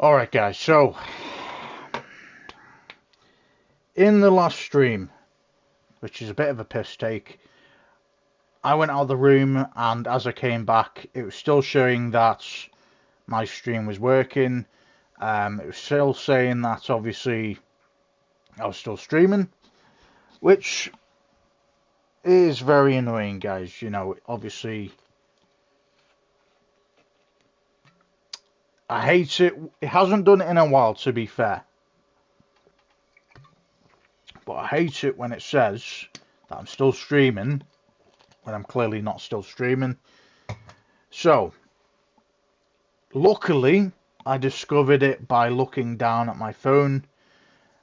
Alright guys, so in the last stream, which is a bit of a piss take, I went out of the room, and as I came back it was still showing that my stream was working. It was still saying that obviously I was still streaming, which is very annoying, guys. You know, obviously I hate it. It hasn't done it in a while, to be fair, but I hate it when it says that I'm still streaming when I'm clearly not still streaming. So luckily I discovered it by looking down at my phone,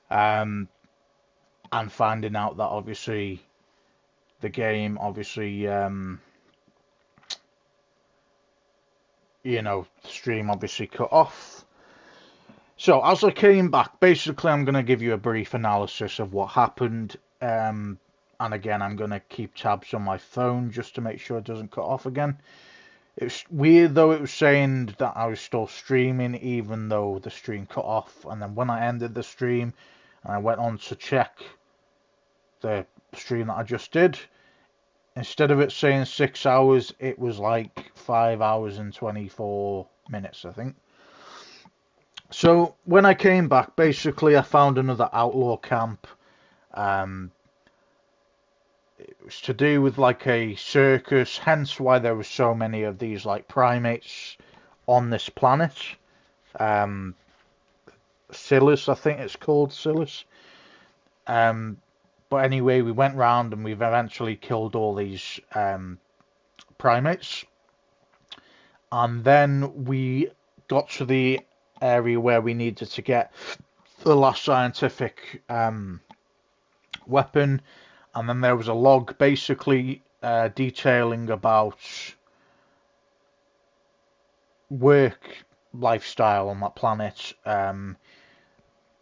and finding out that obviously the game you know, the stream obviously cut off. So as I came back, basically I'm going to give you a brief analysis of what happened, and again I'm going to keep tabs on my phone just to make sure it doesn't cut off again. It's weird though, it was saying that I was still streaming even though the stream cut off, and then when I ended the stream and I went on to check the stream that I just did, instead of it saying 6 hours, it was like 5 hours and 24 minutes, I think. So when I came back, basically I found another outlaw camp. It was to do with like a circus, hence why there were so many of these like primates on this planet. Silas, I think it's called Silas. But anyway, we went round and we've eventually killed all these primates. And then we got to the area where we needed to get the last scientific weapon. And then there was a log basically detailing about work lifestyle on that planet.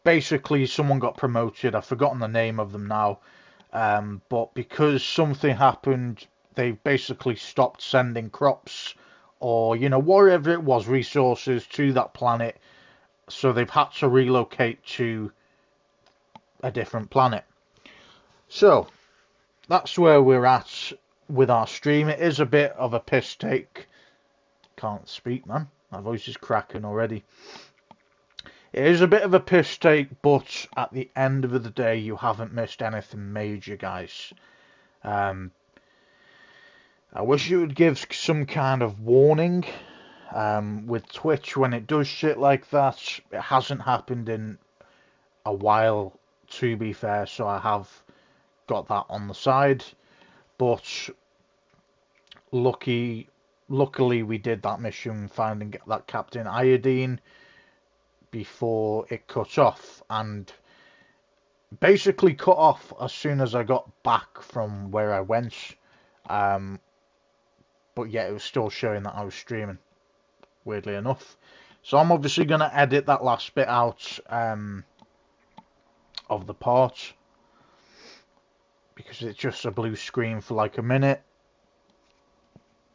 Basically, someone got promoted. I've forgotten the name of them now. But because something happened, they basically stopped sending crops or, you know, whatever it was, resources to that planet. So they've had to relocate to a different planet. So that's where we're at with our stream. It is a bit of a piss take. Can't speak, man. My voice is cracking already. It is a bit of a piss take, but at the end of the day, you haven't missed anything major, guys. I wish you would give some kind of warning with Twitch when it does shit like that. It hasn't happened in a while, to be fair, so I have got that on the side. But luckily we did that mission, finding that Captain Iodine before it cut off, and basically cut off as soon as I got back from where I went. But yeah, it was still showing that I was streaming, weirdly enough. So I'm obviously going to edit that last bit out of the part, because it's just a blue screen for like a minute,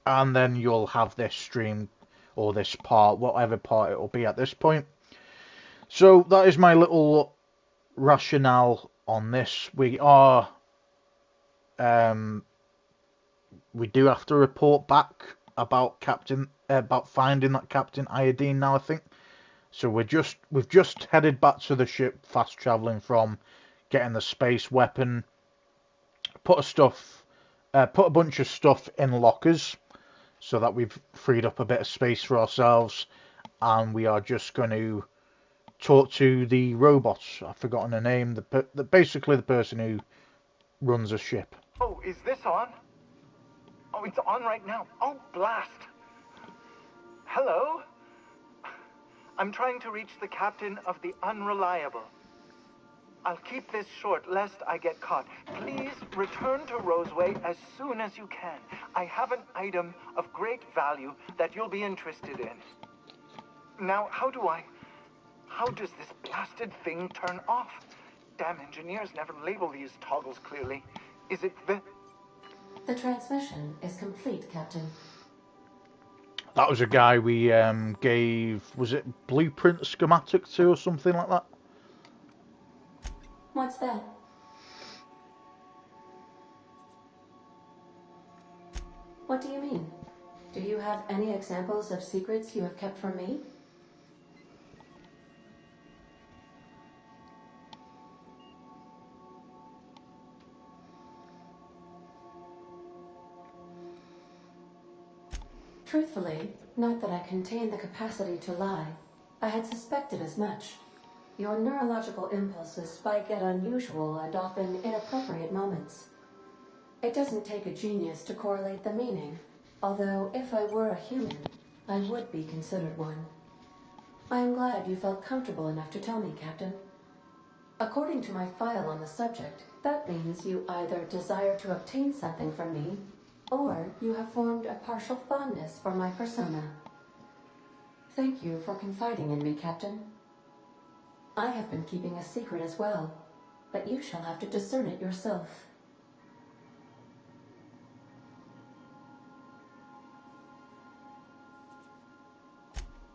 and then you'll have this stream, or this part, whatever part it will be at this point. So that is my little rationale on this. We do have to report back about finding that Captain Iodine now, I think. So we've just headed back to the ship, fast traveling from getting the space weapon. Put a bunch of stuff in lockers so that we've freed up a bit of space for ourselves, and we are just going to talk to the robot. I've forgotten her name. Basically the person who runs a ship. Oh, is this on? Oh, it's on right now. Oh, blast. Hello? I'm trying to reach the captain of the Unreliable. I'll keep this short lest I get caught. Please return to Roseway as soon as you can. I have an item of great value that you'll be interested in. Now, how does this blasted thing turn off? Damn engineers never label these toggles clearly. Is it the... The transmission is complete, Captain. That was a guy we gave, was it blueprint schematic to or something like that? What's that? What do you mean? Do you have any examples of secrets you have kept from me? Truthfully, not that I contain the capacity to lie. I had suspected as much. Your neurological impulses spike at unusual and often inappropriate moments. It doesn't take a genius to correlate the meaning, although if I were a human, I would be considered one. I am glad you felt comfortable enough to tell me, Captain. According to my file on the subject, that means you either desire to obtain something from me, or you have formed a partial fondness for my persona. Thank you for confiding in me, Captain. I have been keeping a secret as well, but you shall have to discern it yourself.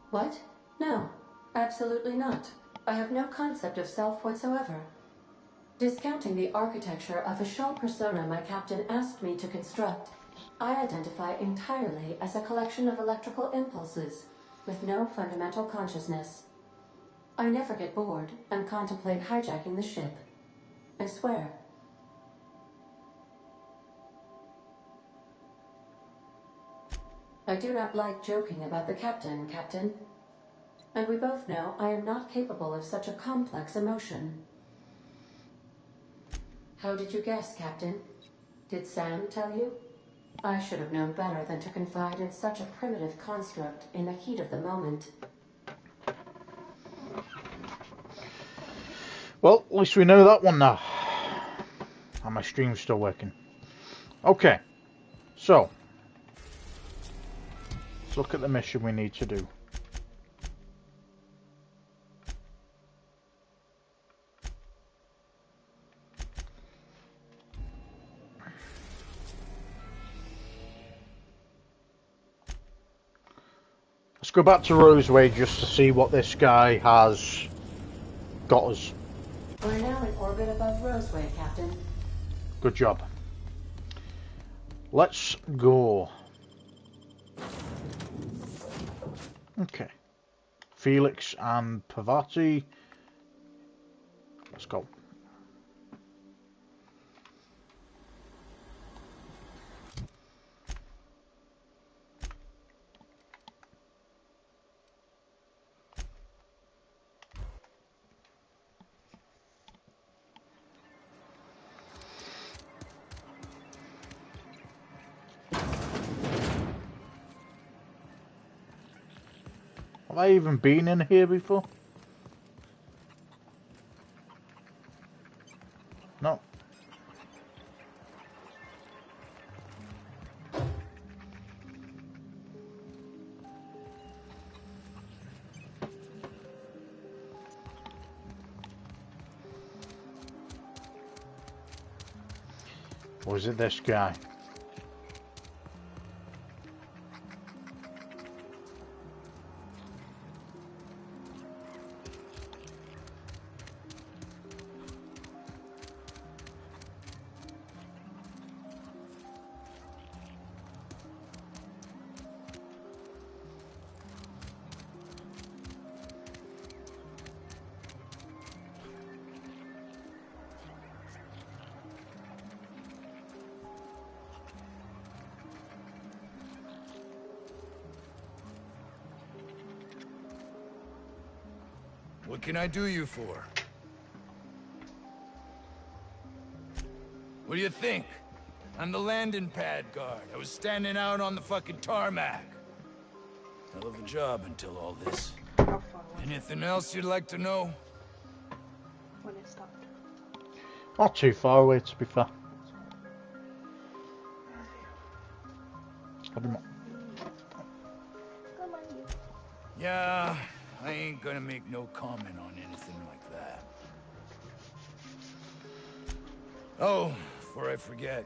What? No, absolutely not. I have no concept of self whatsoever. Discounting the architecture of a shell persona my captain asked me to construct, I identify entirely as a collection of electrical impulses, with no fundamental consciousness. I never get bored and contemplate hijacking the ship. I swear. I do not like joking about the captain, Captain. And we both know I am not capable of such a complex emotion. How did you guess, Captain? Did Sam tell you? I should have known better than to confide in such a primitive construct in the heat of the moment. Well, at least we know that one now. And my stream's still working. Okay, so let's look at the mission we need to do. Let's go back to Roseway just to see what this guy has got us. We're now in orbit above Roseway, Captain. Good job. Let's go. Okay. Felix and Pavati. Let's go. Have I even been in here before? No. Or is it this guy? What can I do you for? What do you think? I'm the landing pad guard. I was standing out on the fucking tarmac. Hell of a job until all this. Anything else you'd like to know? When it stopped. Not too far away, to be fair. Yeah, I ain't gonna make no comment on anything like that. Oh, before I forget.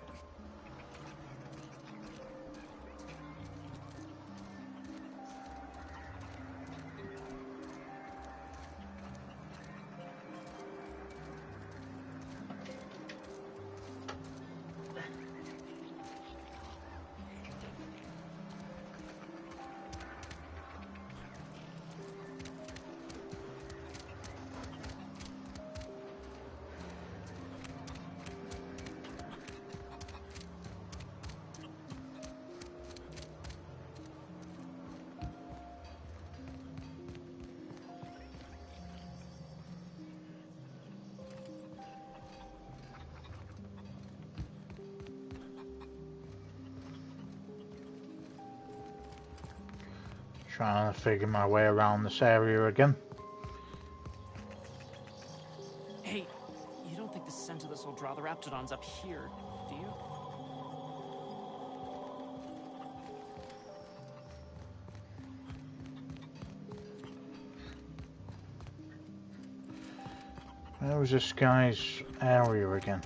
Trying to figure my way around this area again. Hey, you don't think the scent of this will draw the Raptidons up here, do you? Where was this guy's area again?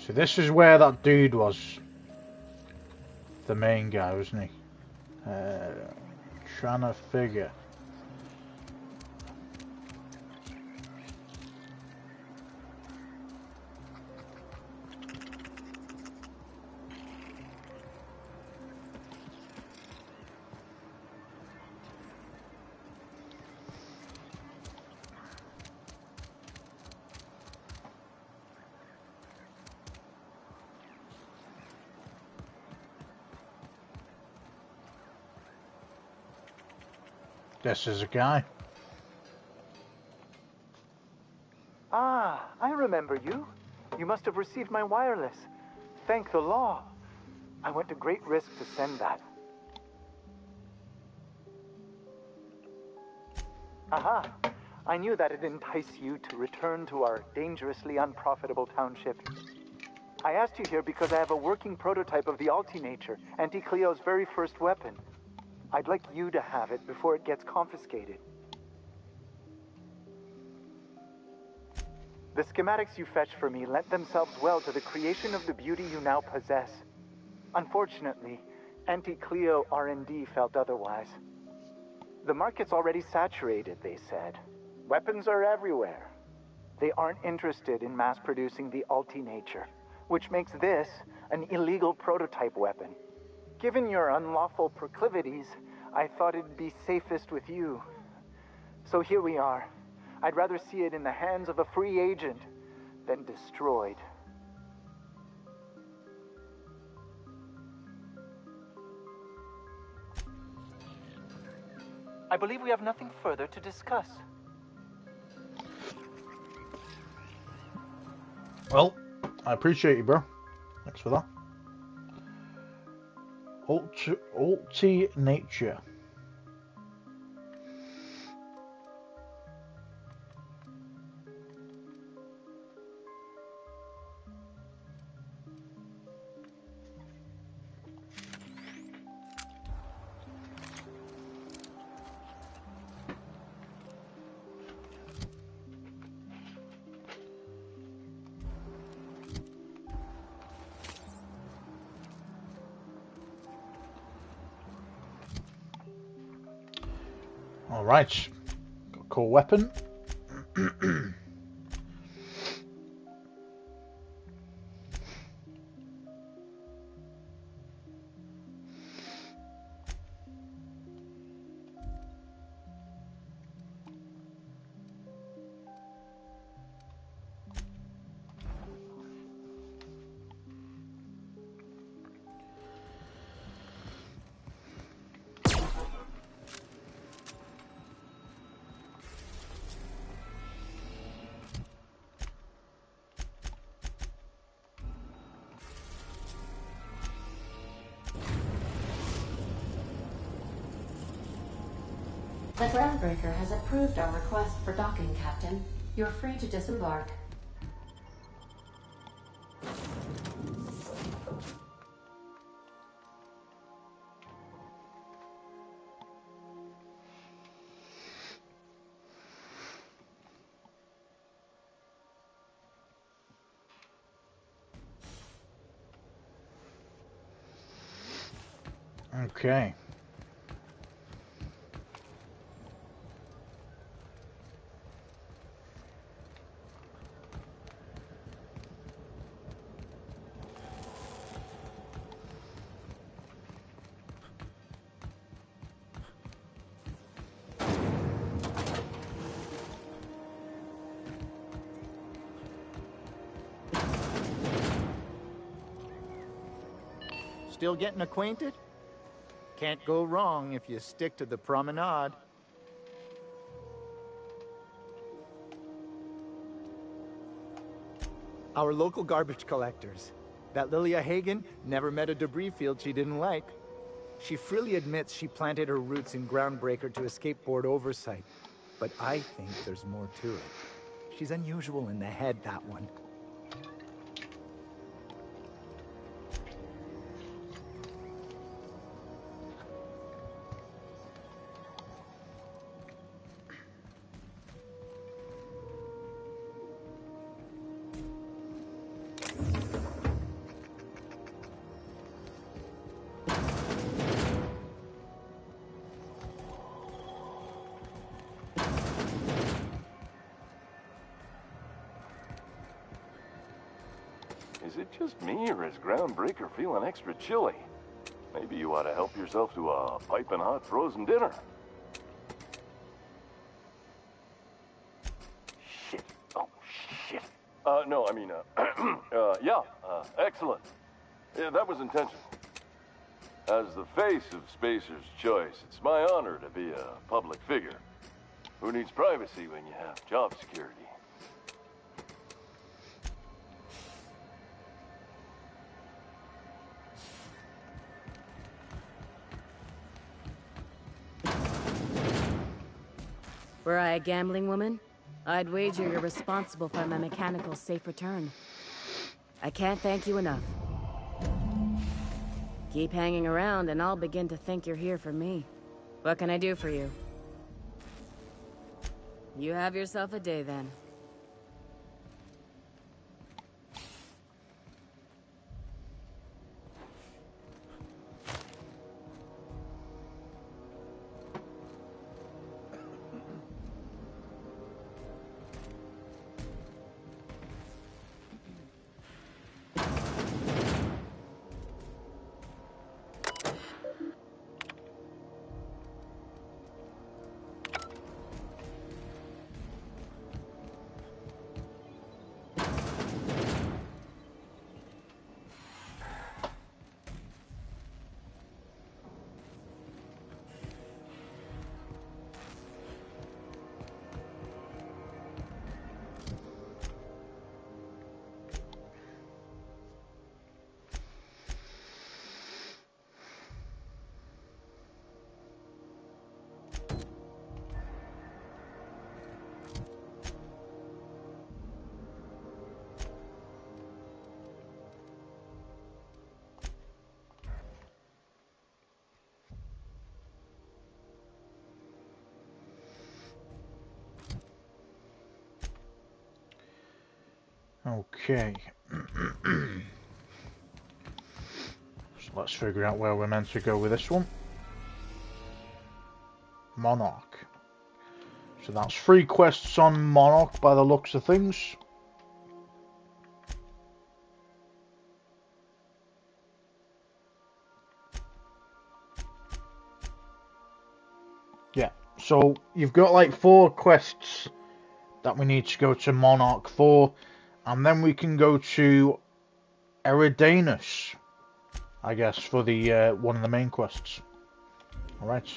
So this is where that dude was. The main guy, wasn't he? Trying to figure. This is a guy. Ah, I remember you. You must have received my wireless. Thank the law. I went to great risk to send that. Aha! I knew that'd entice you to return to our dangerously unprofitable township. I asked you here because I have a working prototype of the Altinature, Auntie Cleo's very first weapon. I'd like you to have it before it gets confiscated. The schematics you fetched for me lent themselves well to the creation of the beauty you now possess. Unfortunately, Auntie Cleo R&D felt otherwise. The market's already saturated, they said. Weapons are everywhere. They aren't interested in mass-producing the Altinature, which makes this an illegal prototype weapon. Given your unlawful proclivities, I thought it'd be safest with you. So here we are. I'd rather see it in the hands of a free agent than destroyed. I believe we have nothing further to discuss. Well, I appreciate you, bro. Thanks for that. Altinature. Alright, got a cool weapon. The groundbreaker has approved our request for docking, Captain. You're free to disembark. Okay. Still getting acquainted? Can't go wrong if you stick to the promenade. Our local garbage collectors. That Lilia Hagen never met a debris field she didn't like. She freely admits she planted her roots in Groundbreaker to escape board oversight. But I think there's more to it. She's unusual in the head, that one. Is it just me, or is Groundbreaker feeling extra chilly? Maybe you ought to help yourself to a piping hot frozen dinner. Shit. Oh, shit. No, I mean, yeah, excellent. Yeah, that was intentional. As the face of Spacer's Choice, it's my honor to be a public figure. Who needs privacy when you have job security? Were I a gambling woman, I'd wager you're responsible for my mechanical safe return. I can't thank you enough. Keep hanging around and I'll begin to think you're here for me. What can I do for you? You have yourself a day then. Okay. So let's figure out where we're meant to go with this one. Monarch. So that's 3 quests on Monarch by the looks of things. Yeah, so you've got like 4 quests that we need to go to Monarch for, and then we can go to Eridanus, I guess, for the one of the main quests. Alright.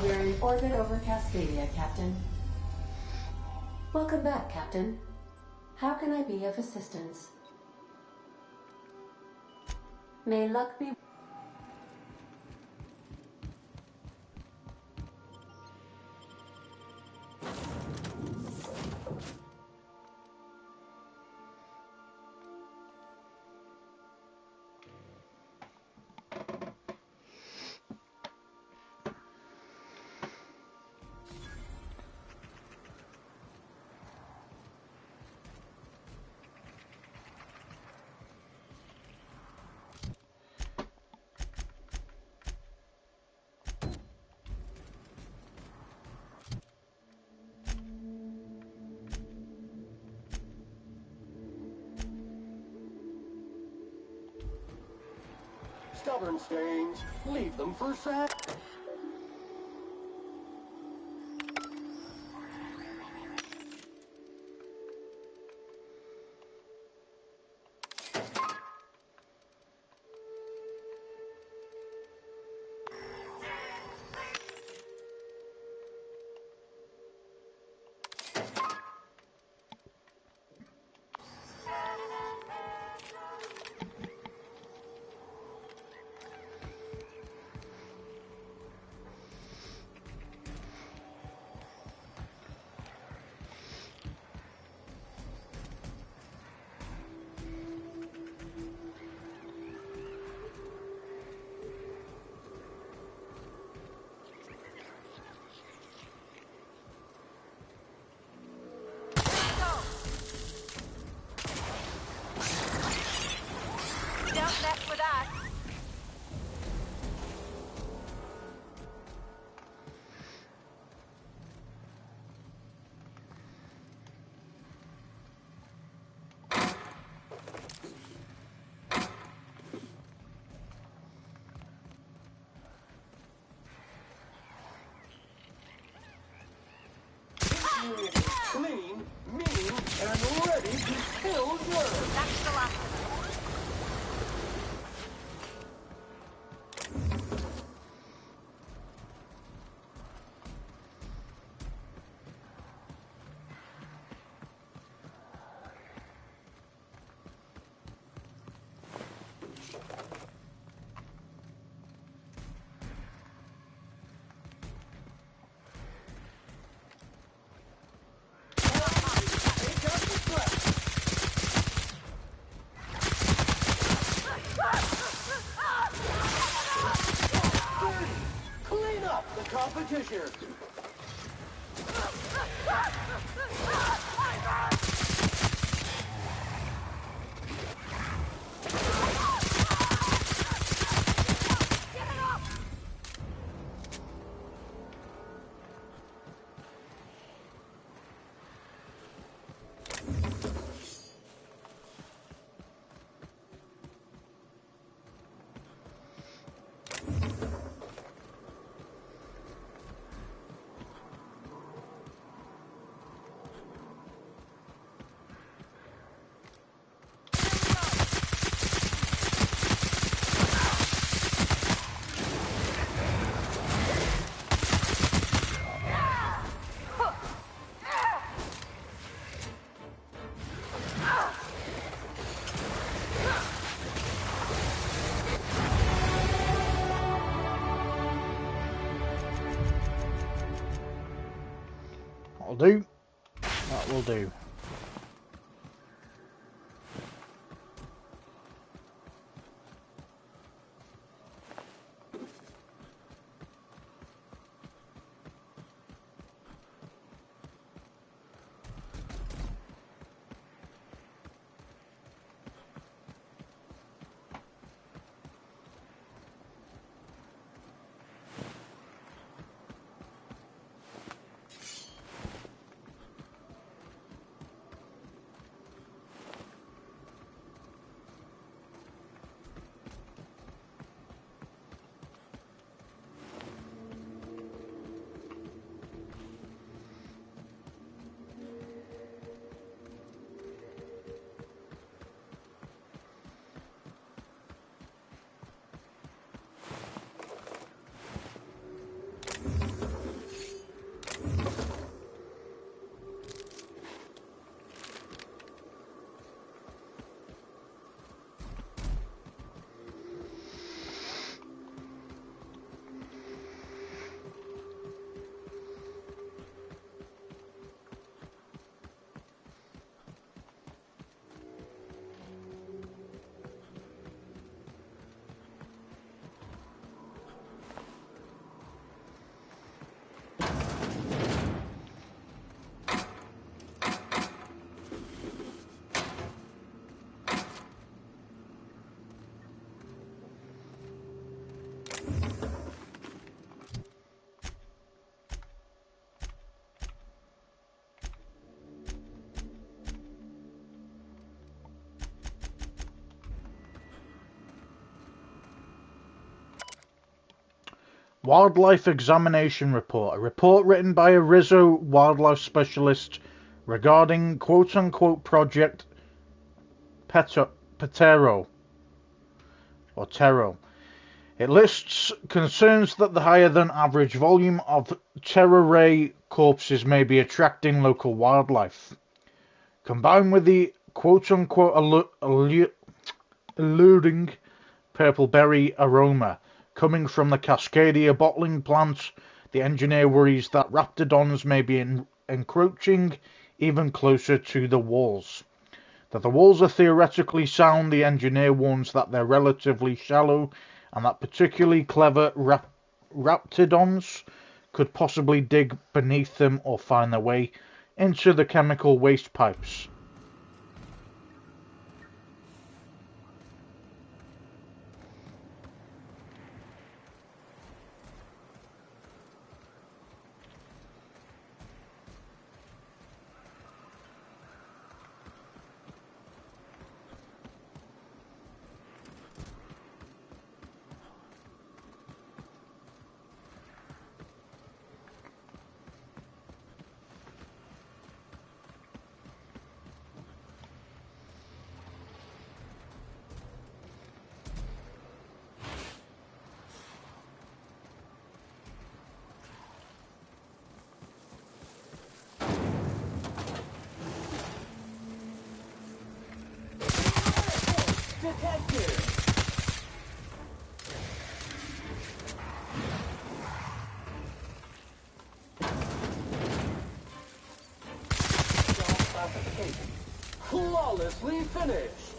We're in orbit over Cascadia, Captain. Welcome back, Captain. How can I be of assistance? May luck be... Stubborn stains. Leave them for sec. Clean, mean, and ready to kill nerds. That's the last of them. Clean up the competition. That'll do. That will do. Wildlife Examination Report. A report written by a Rizzo wildlife specialist regarding quote-unquote Project Petero, or Tero. It lists concerns that the higher than average volume of Terror Ray corpses may be attracting local wildlife. Combined with the quote-unquote alluring purple berry aroma coming from the Cascadia bottling plant, the engineer worries that raptidons may be encroaching even closer to the walls. That the walls are theoretically sound, the engineer warns that they're relatively shallow and that particularly clever raptidons could possibly dig beneath them or find their way into the chemical waste pipes. Flawlessly finished.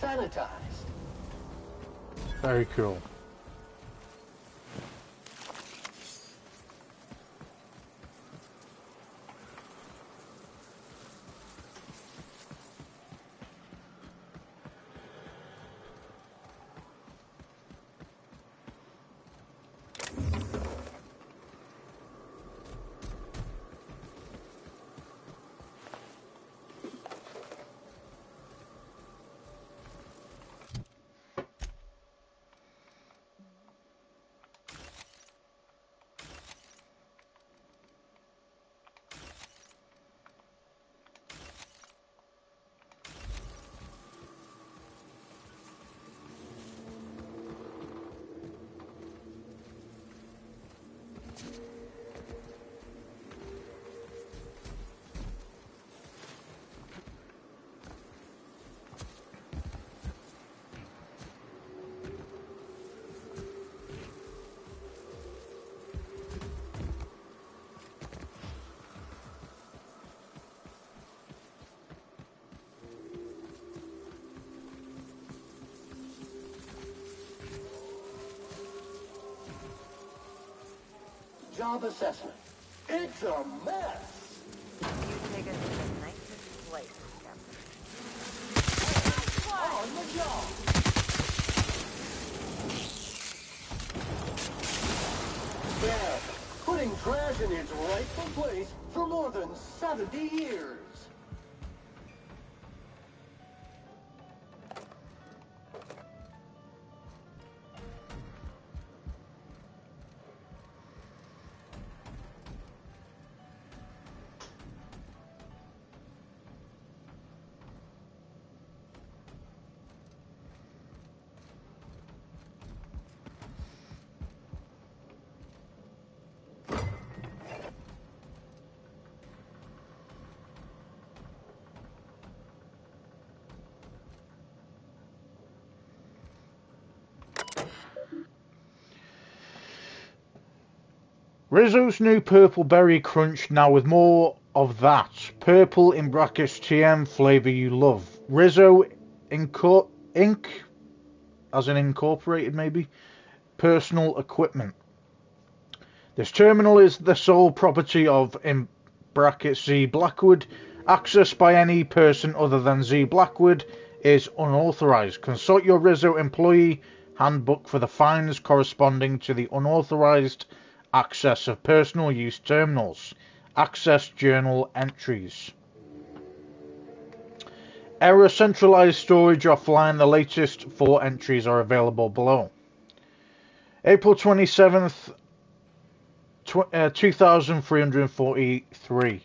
Sanitized. Very cool. Job assessment. It's a mess. You take us to the nicest place, Captain. On the job. Bad. Putting trash in its rightful place for more than 70 years. Rizzo's new purple berry crunch now with more of that. Purple in brackets TM flavour you love. Rizzo Inc. as in incorporated maybe. personal equipment. This terminal is the sole property of, in brackets, Z Blackwood. Access by any person other than Z Blackwood is unauthorized. Consult your Rizzo employee handbook for the fines corresponding to the unauthorized access of personal use terminals. Access journal entries. Error centralized storage offline. The latest 4 entries are available below. April 27th, 2343.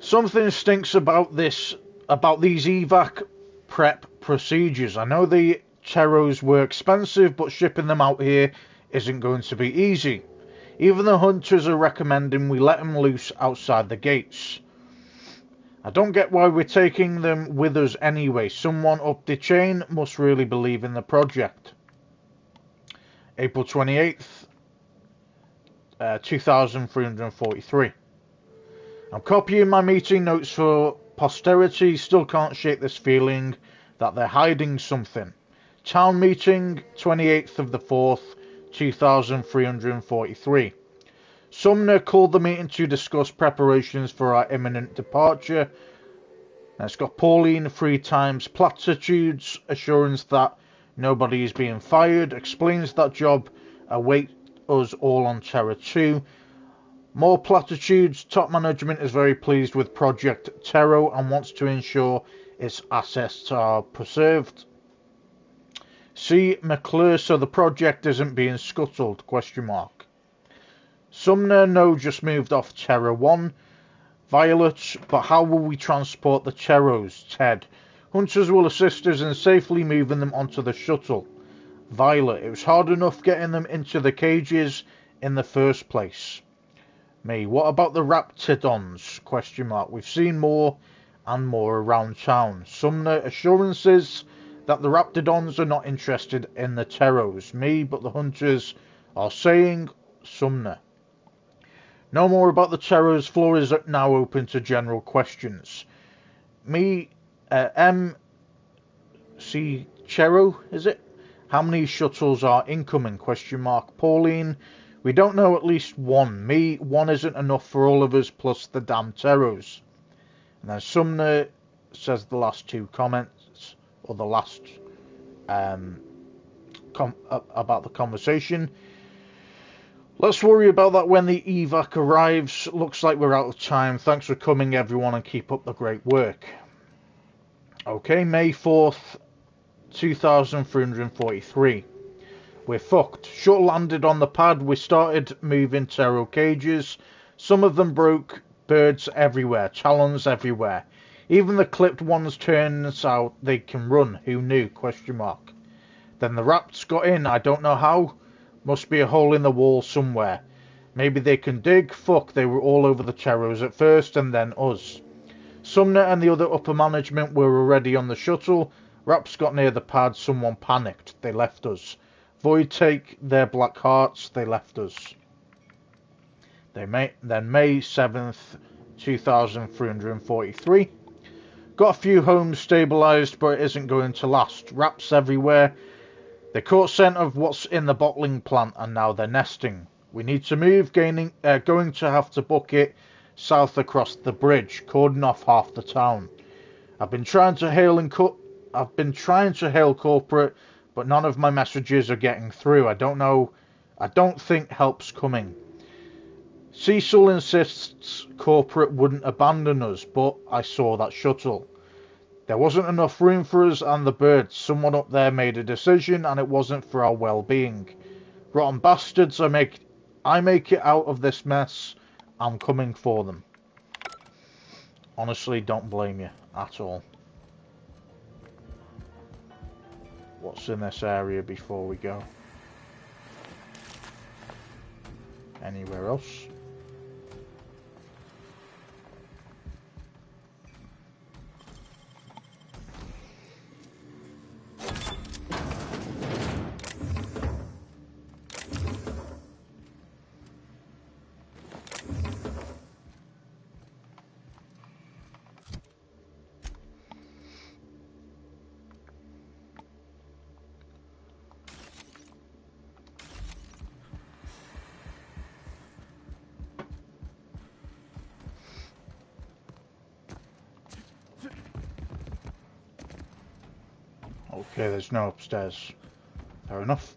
Something stinks about these evac prep procedures. I know the Cheros were expensive, but shipping them out here isn't going to be easy. Even the hunters are recommending we let them loose outside the gates. I don't get why we're taking them with us anyway. Someone up the chain must really believe in the project. April 28th, 2343. I'm copying my meeting notes for posterity. Still can't shake this feeling that they're hiding something. Town meeting, 28th of the 4th, 2343. Sumner called the meeting to discuss preparations for our imminent departure. It's got Pauline 3 times platitudes, assurance that nobody is being fired, explains that job awaits us all on Terra 2. More platitudes. Top management is very pleased with Project Terra and wants to ensure its assets are preserved. See McClure, so the project isn't being scuttled? ? Sumner, no, just moved off Terra 1. Violet, but how will we transport the Cheros? Ted, hunters will assist us in safely moving them onto the shuttle. Violet, it was hard enough getting them into the cages in the first place. Me, what about the Raptidons? ? We've seen more and more around town. Sumner, assurances that the Raptidons are not interested in the Teros. Me, but the hunters are saying. Sumner, no more about the Teros. Floor is now open to general questions. Me, M.C. Chero, is it? How many shuttles are incoming? ? Pauline, we don't know, at least 1. Me, 1 isn't enough for all of us, plus the damn Teros. And then Sumner says the last 2 comments, or the last about the conversation. Let's worry about that when the evac arrives. Looks like we're out of time. Thanks for coming, everyone, and keep up the great work. Okay, May 4th, 2343. We're fucked. Shuttle landed on the pad. We started moving Terror cages. Some of them broke. Birds everywhere. Talons everywhere. Even the clipped ones turns out they can run. Who knew? ? Then the rats got in. I don't know how. Must be a hole in the wall somewhere. Maybe they can dig. Fuck, they were all over the Cheros at first and then us. Sumner and the other upper management were already on the shuttle. Raps got near the pad. Someone panicked. They left us. Void take their black hearts. They left us. Then May 7th, 2343. Got a few homes stabilised, but it isn't going to last. Raps everywhere. They caught scent of what's in the bottling plant and now they're nesting. We need to move, going to have to book it south across the bridge, cordon off half the town. I've been trying to hail corporate, but none of my messages are getting through. I don't think help's coming. Cecil insists corporate wouldn't abandon us, but I saw that shuttle. There wasn't enough room for us and the birds. Someone up there made a decision and it wasn't for our well-being. Rotten bastards, I make it out of this mess. I'm coming for them. Honestly, don't blame you at all. What's in this area before we go? Anywhere else? Okay, there's no upstairs. Fair enough.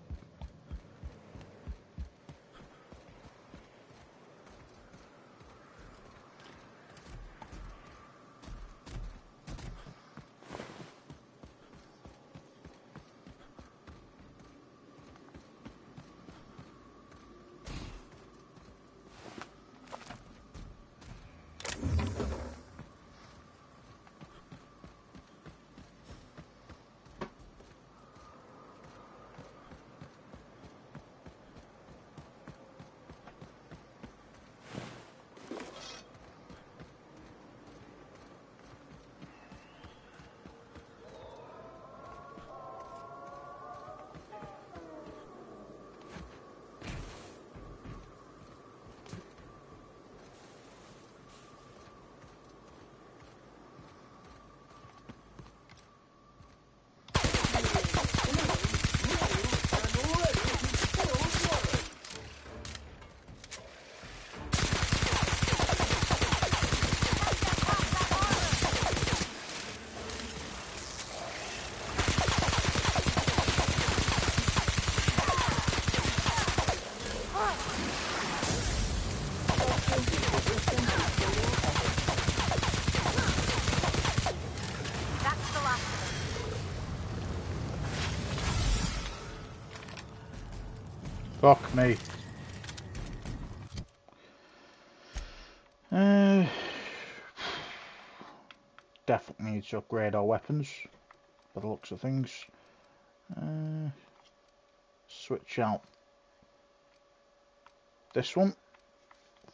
Fuck me. Definitely need to upgrade our weapons, by the looks of things. Switch out this one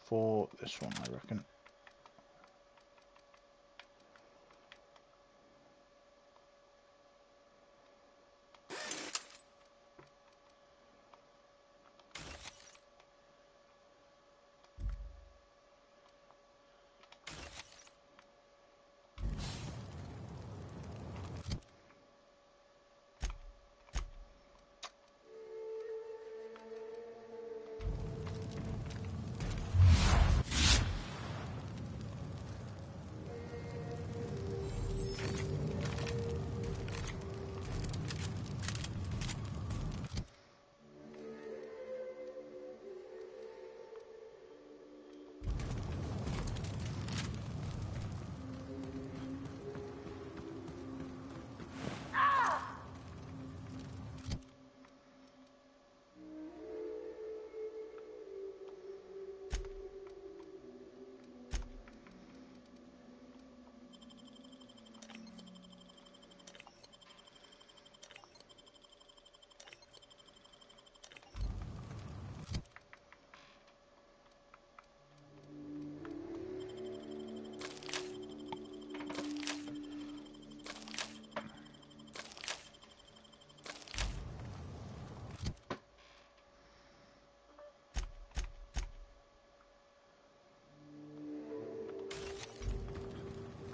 for this one, I reckon.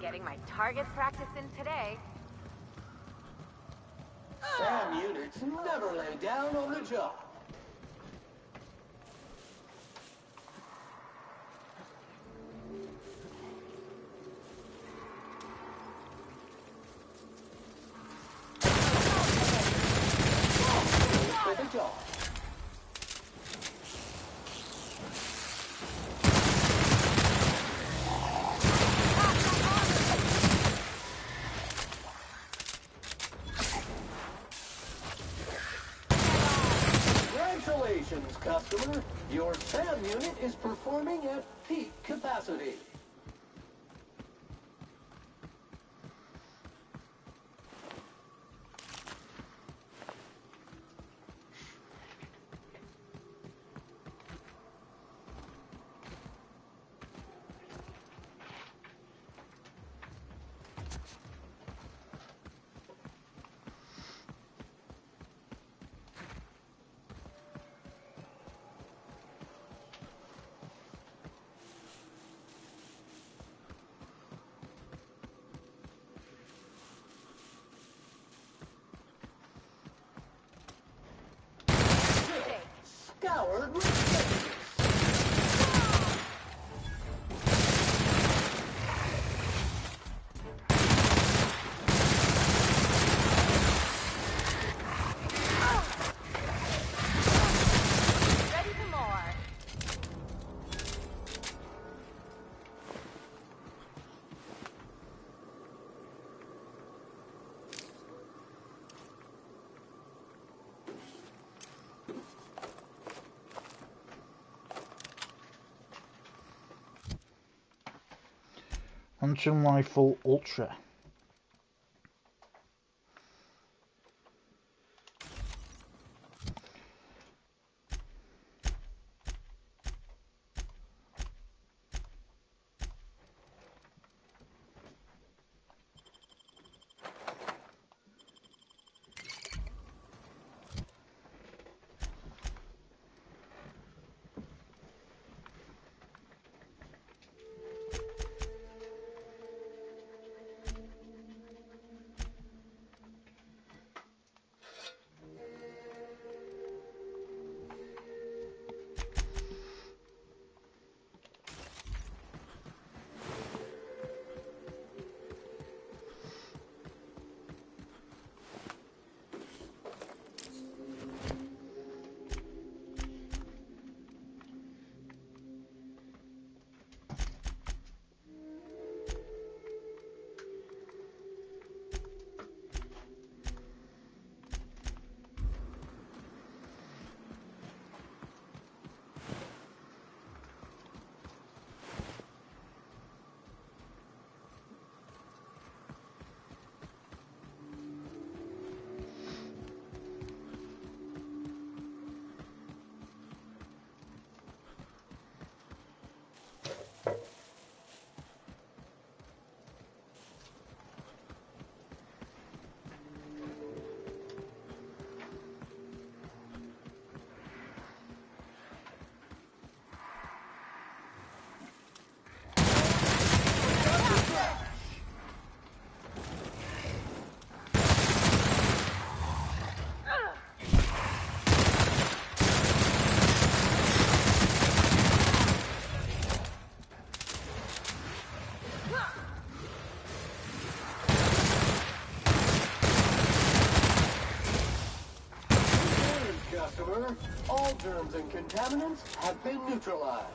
Getting my target practice in today. Sam units never lay down on the job. For the job. Congratulations, customer. Your SAM unit is performing at peak capacity. Hunting Rifle Ultra. Customer, all germs and contaminants have been neutralized.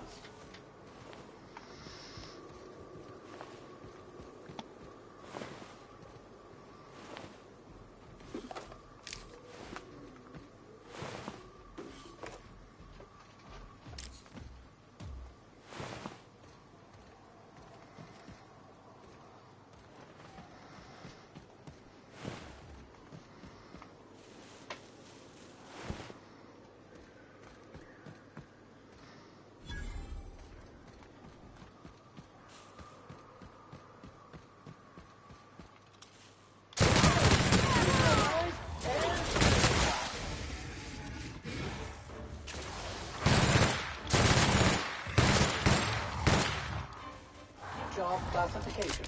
Job classification.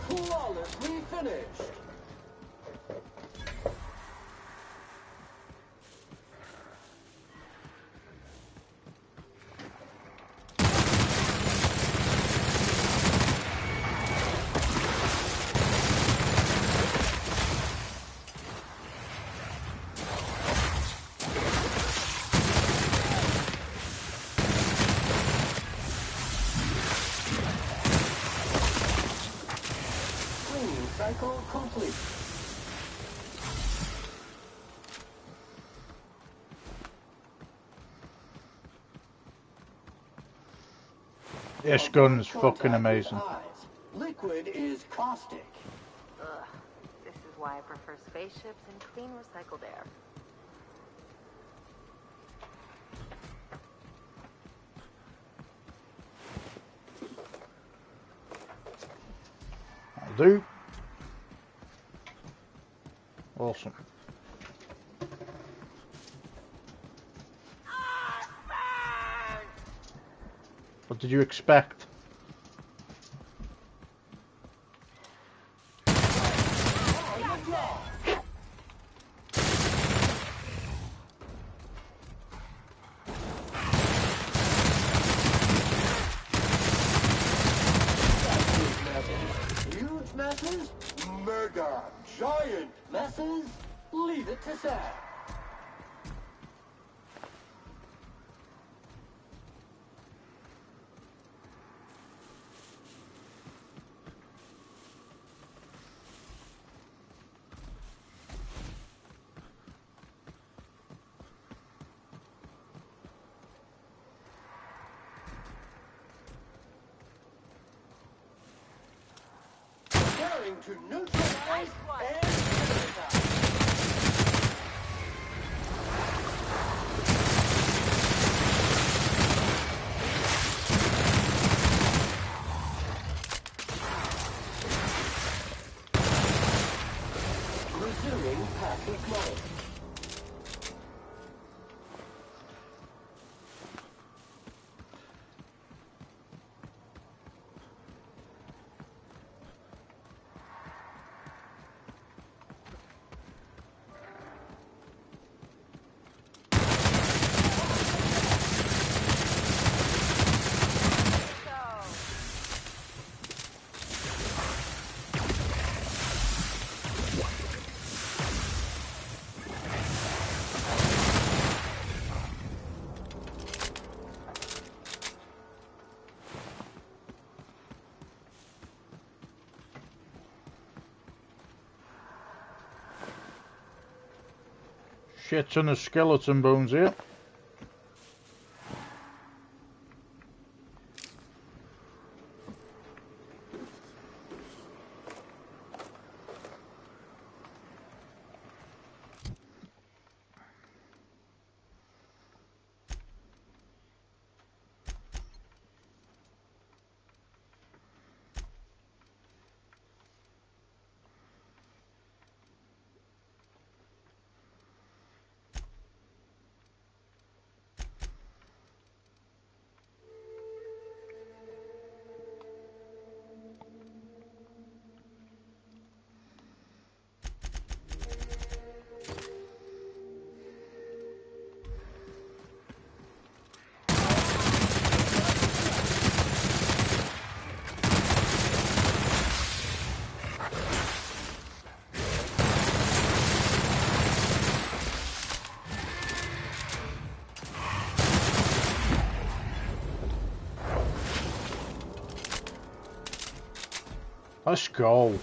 Flawlessly finished. Cleaning cycle complete. This gun's fucking Contact with amazing. eyes. Liquid is caustic. Ugh. This is why I prefer spaceships and clean recycled air. That'll do. Awesome. What did you expect? Huge messes, mega giant messes, leave it to Sam. preparing to neutralize and neutralize. Resuming passive mode. Shit ton of skeleton bones here. Let's go.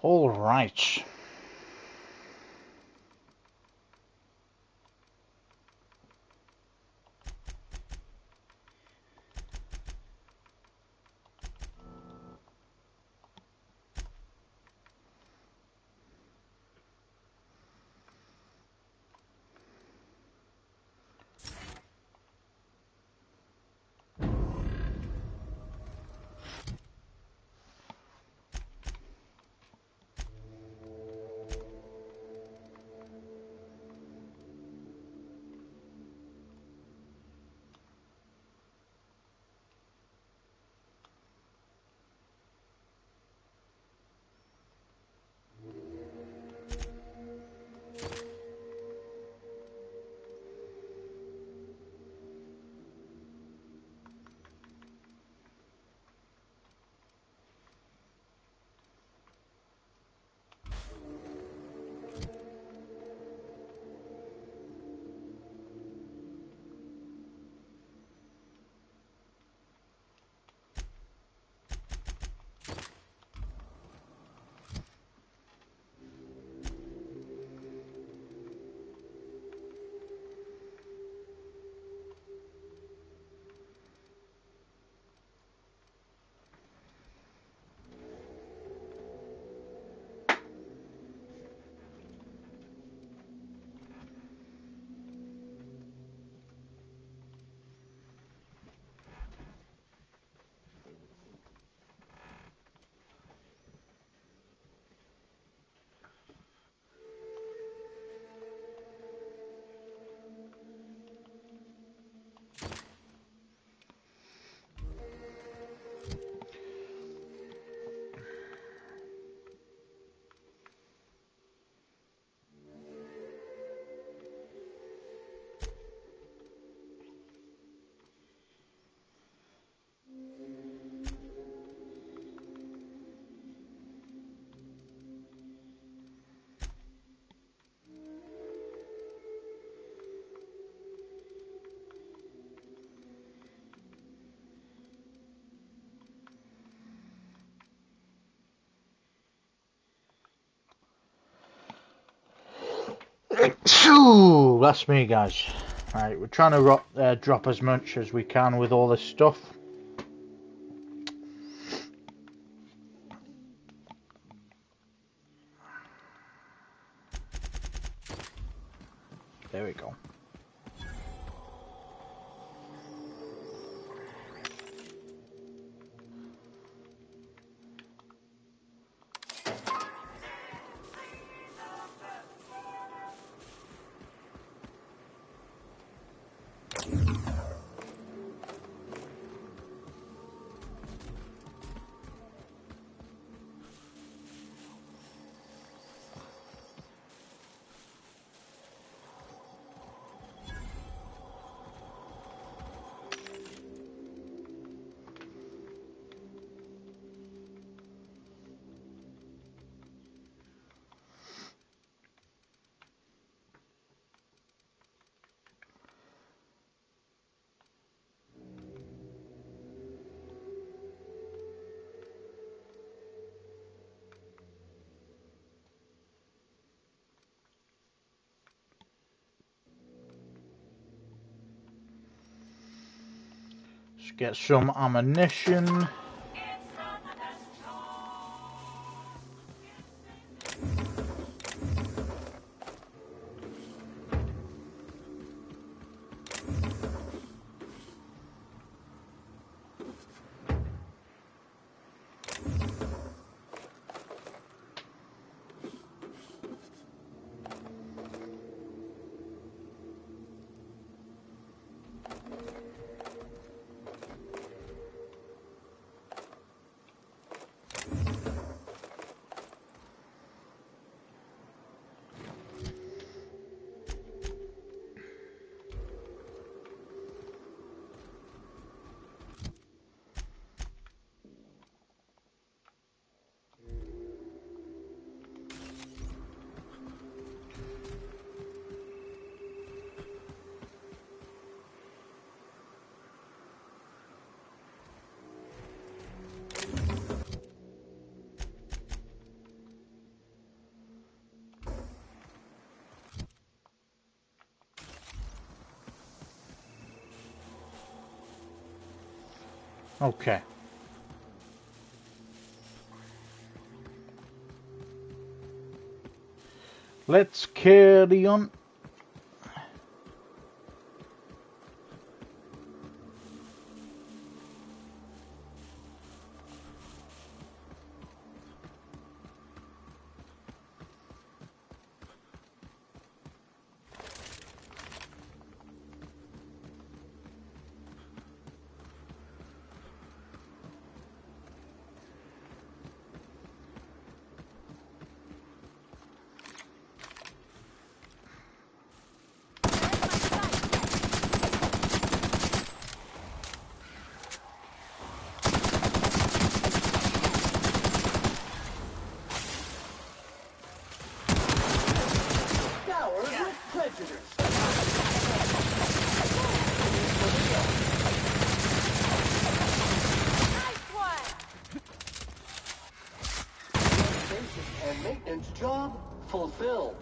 All right. That's me, guys. Right, we're trying to drop as much as we can with all this stuff. There we go. Let's get some ammunition. Okay. Let's carry on. And maintenance job fulfilled.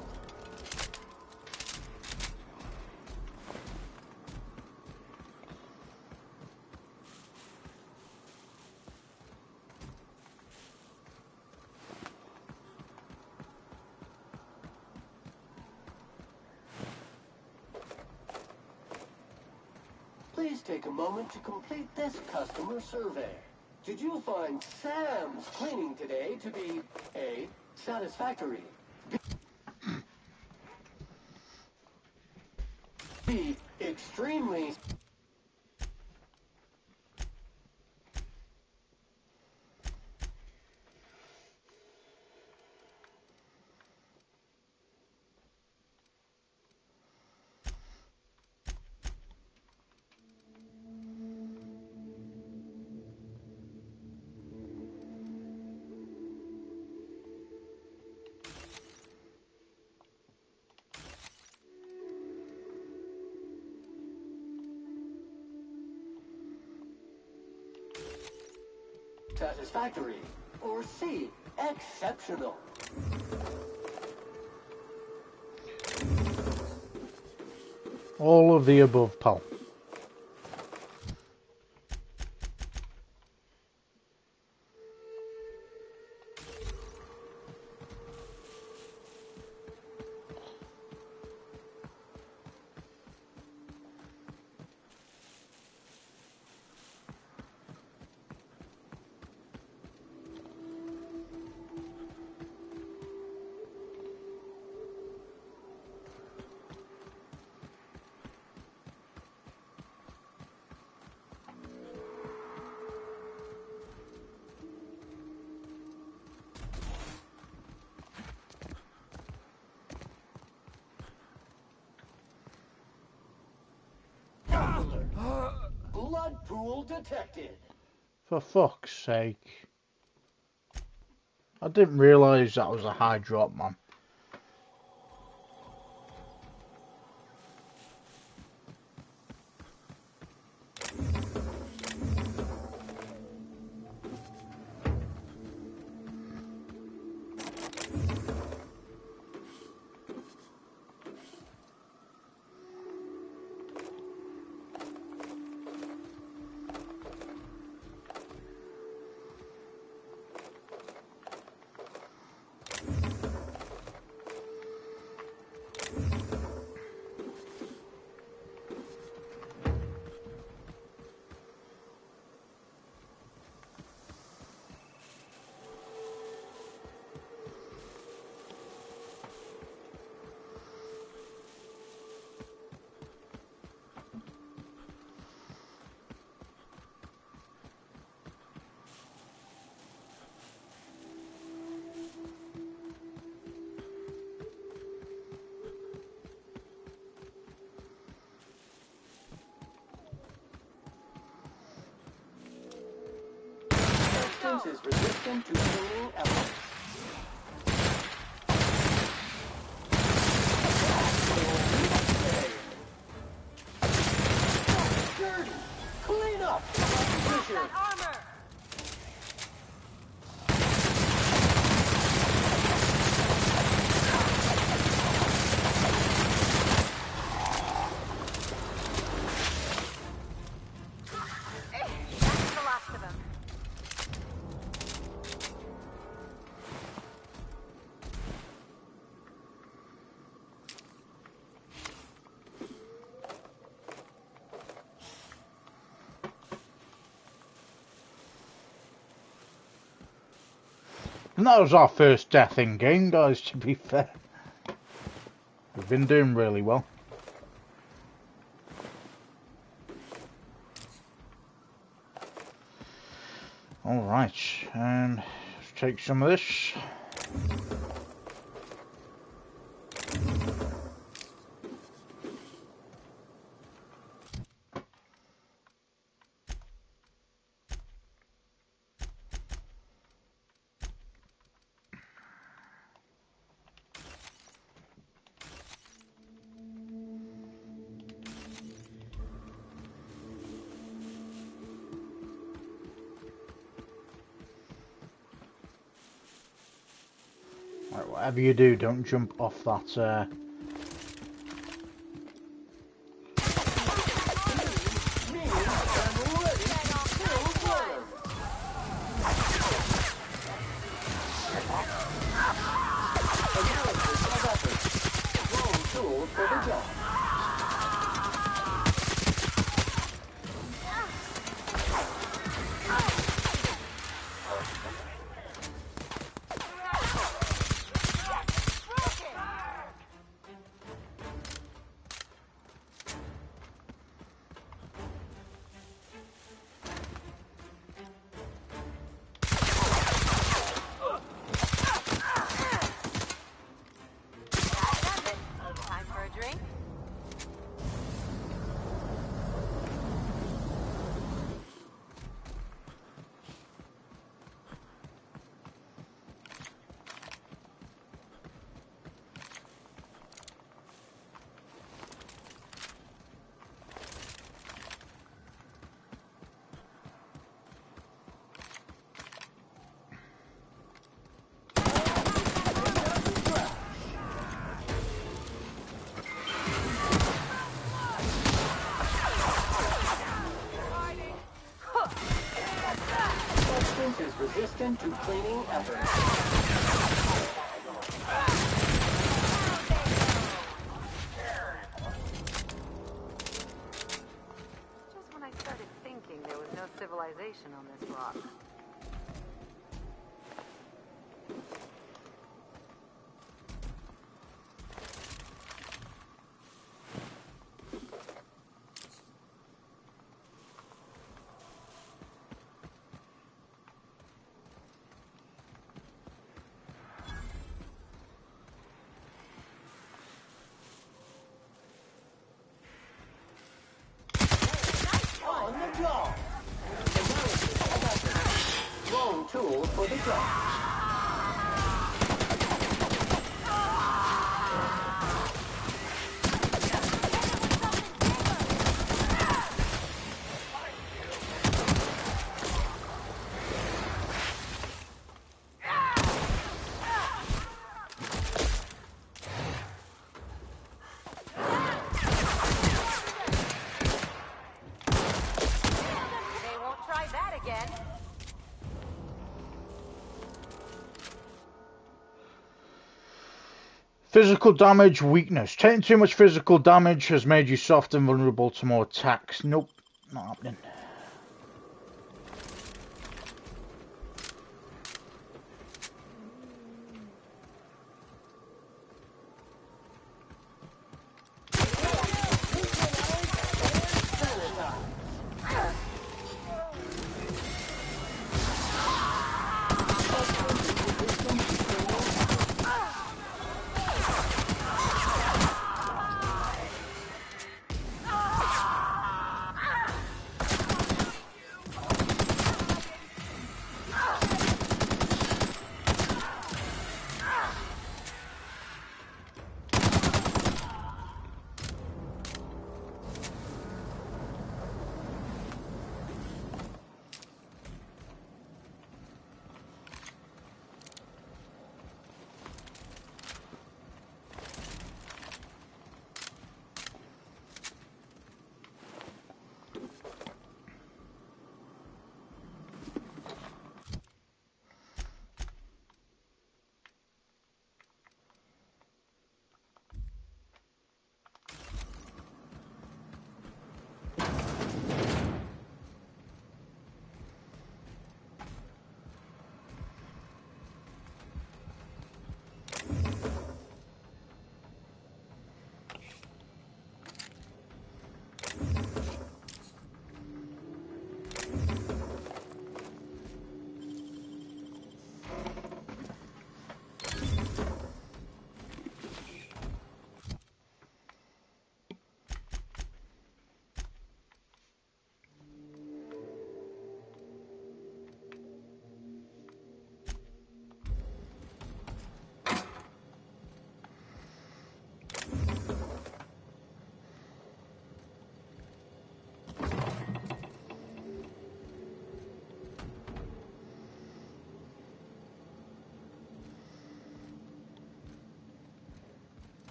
Please take a moment to complete this customer survey. Did you find Sam's cleaning today to be A, satisfactory, B, extremely satisfactory, or C, exceptional? All of the above, pal. Blood pool detected. For fuck's sake. I didn't realise that was a high drop, man. Is resistant to cleaning elements. Dirty! Clean up! Position! Armor! That's the last of And that was our first death in game, guys, to be fair. We've been doing really well. Alright, let's take some of this. Right, whatever you do, don't jump off that. Is resistant to cleaning efforts. Just when I started thinking there was no civilization on this rock. Wrong tool for the job. Physical damage, weakness. Taking too much physical damage has made you soft and vulnerable to more attacks. Nope, not happening.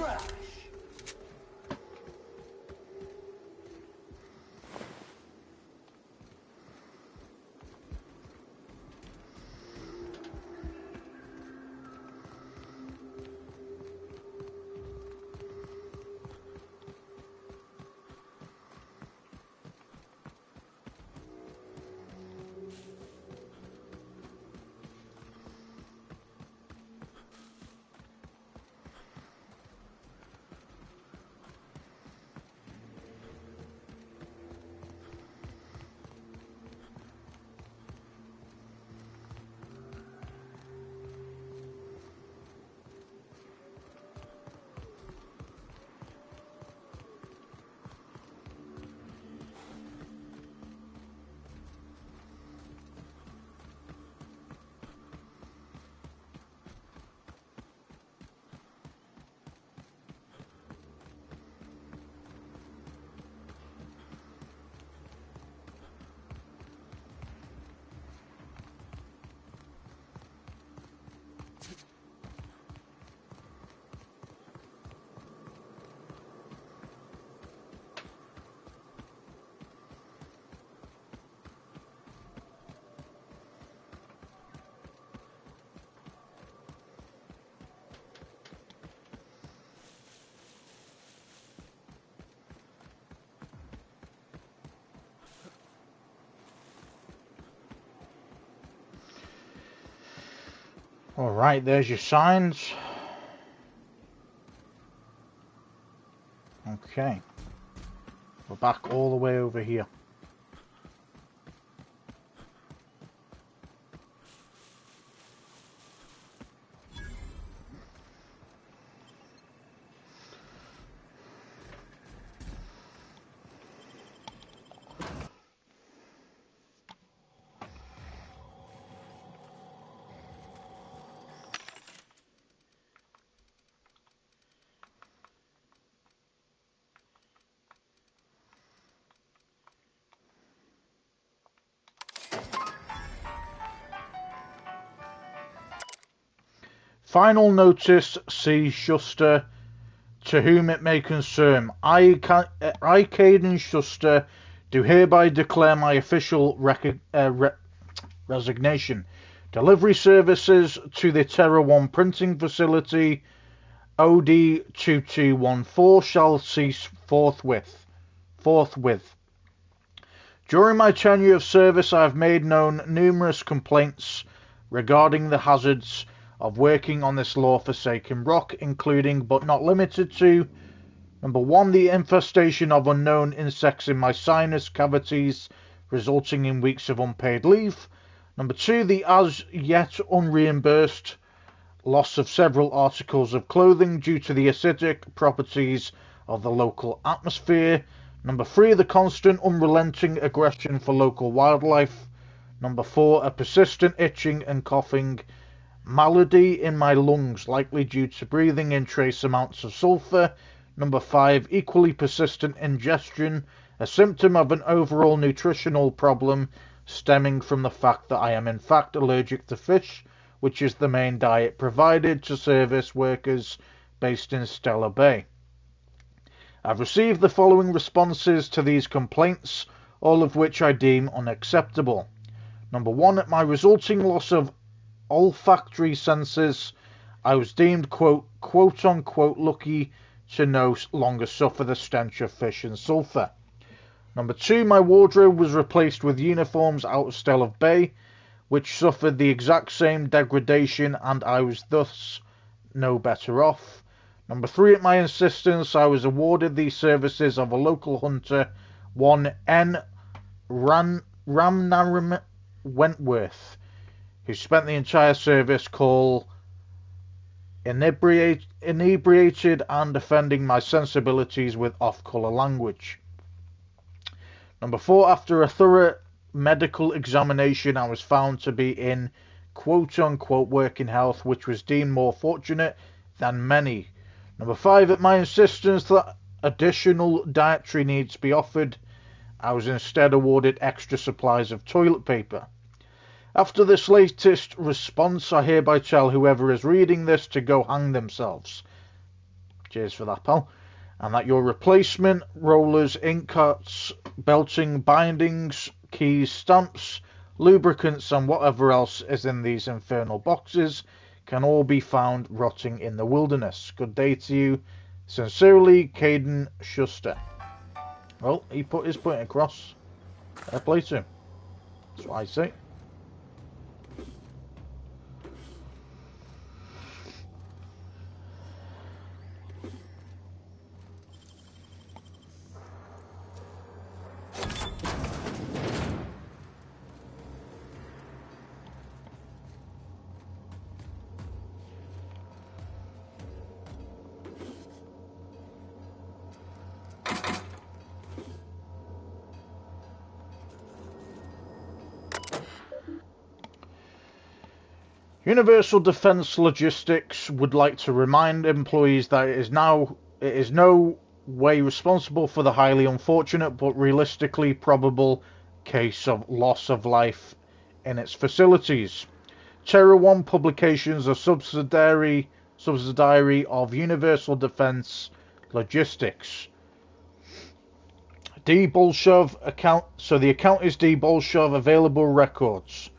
trash. Alright, there's your signs. Okay. We're back all the way over here. Final notice, C. Schuster, to whom it may concern. I, Caden Schuster, do hereby declare my official resignation. Delivery services to the Terra 1 printing facility OD2214 shall cease forthwith. During my tenure of service, I have made known numerous complaints regarding the hazards of working on this law-forsaken rock, including but not limited to: number 1, the infestation of unknown insects in my sinus cavities, resulting in weeks of unpaid leave. Number 2, the as yet unreimbursed loss of several articles of clothing due to the acidic properties of the local atmosphere. Number 3, the constant unrelenting aggression for local wildlife. Number 4, a persistent itching and coughing malady in my lungs, likely due to breathing in trace amounts of sulfur. Number 5, equally persistent indigestion, a symptom of an overall nutritional problem stemming from the fact that I am in fact allergic to fish, which is the main diet provided to service workers based in Stella Bay. I've received the following responses to these complaints, all of which I deem unacceptable. Number 1, my resulting loss of olfactory senses. I was deemed quote unquote lucky to no longer suffer the stench of fish and sulfur. Number 2, my wardrobe was replaced with uniforms out of Stella Bay, which suffered the exact same degradation, and I was thus no better off. Number 3, at my insistence, I was awarded the services of a local hunter, one N. Ramnaram Wentworth, who spent the entire service call inebriated and offending my sensibilities with off-colour language. Number 4, after a thorough medical examination, I was found to be in quote-unquote working health, which was deemed more fortunate than many. Number 5, at my insistence that additional dietary needs be offered, I was instead awarded extra supplies of toilet paper. After this latest response, I hereby tell whoever is reading this to go hang themselves. Cheers for that, pal. And that your replacement rollers, ink carts, belting, bindings, keys, stamps, lubricants, and whatever else is in these infernal boxes can all be found rotting in the wilderness. Good day to you. Sincerely, Caden Schuster. Well, he put his point across. Fair play to him. That's what I say. Universal Defense Logistics would like to remind employees that it is no way responsible for the highly unfortunate but realistically probable case of loss of life in its facilities. Terra 1 Publications, a subsidiary of Universal Defense Logistics. D. Bolshov account. So the account is D. Bolshov available records.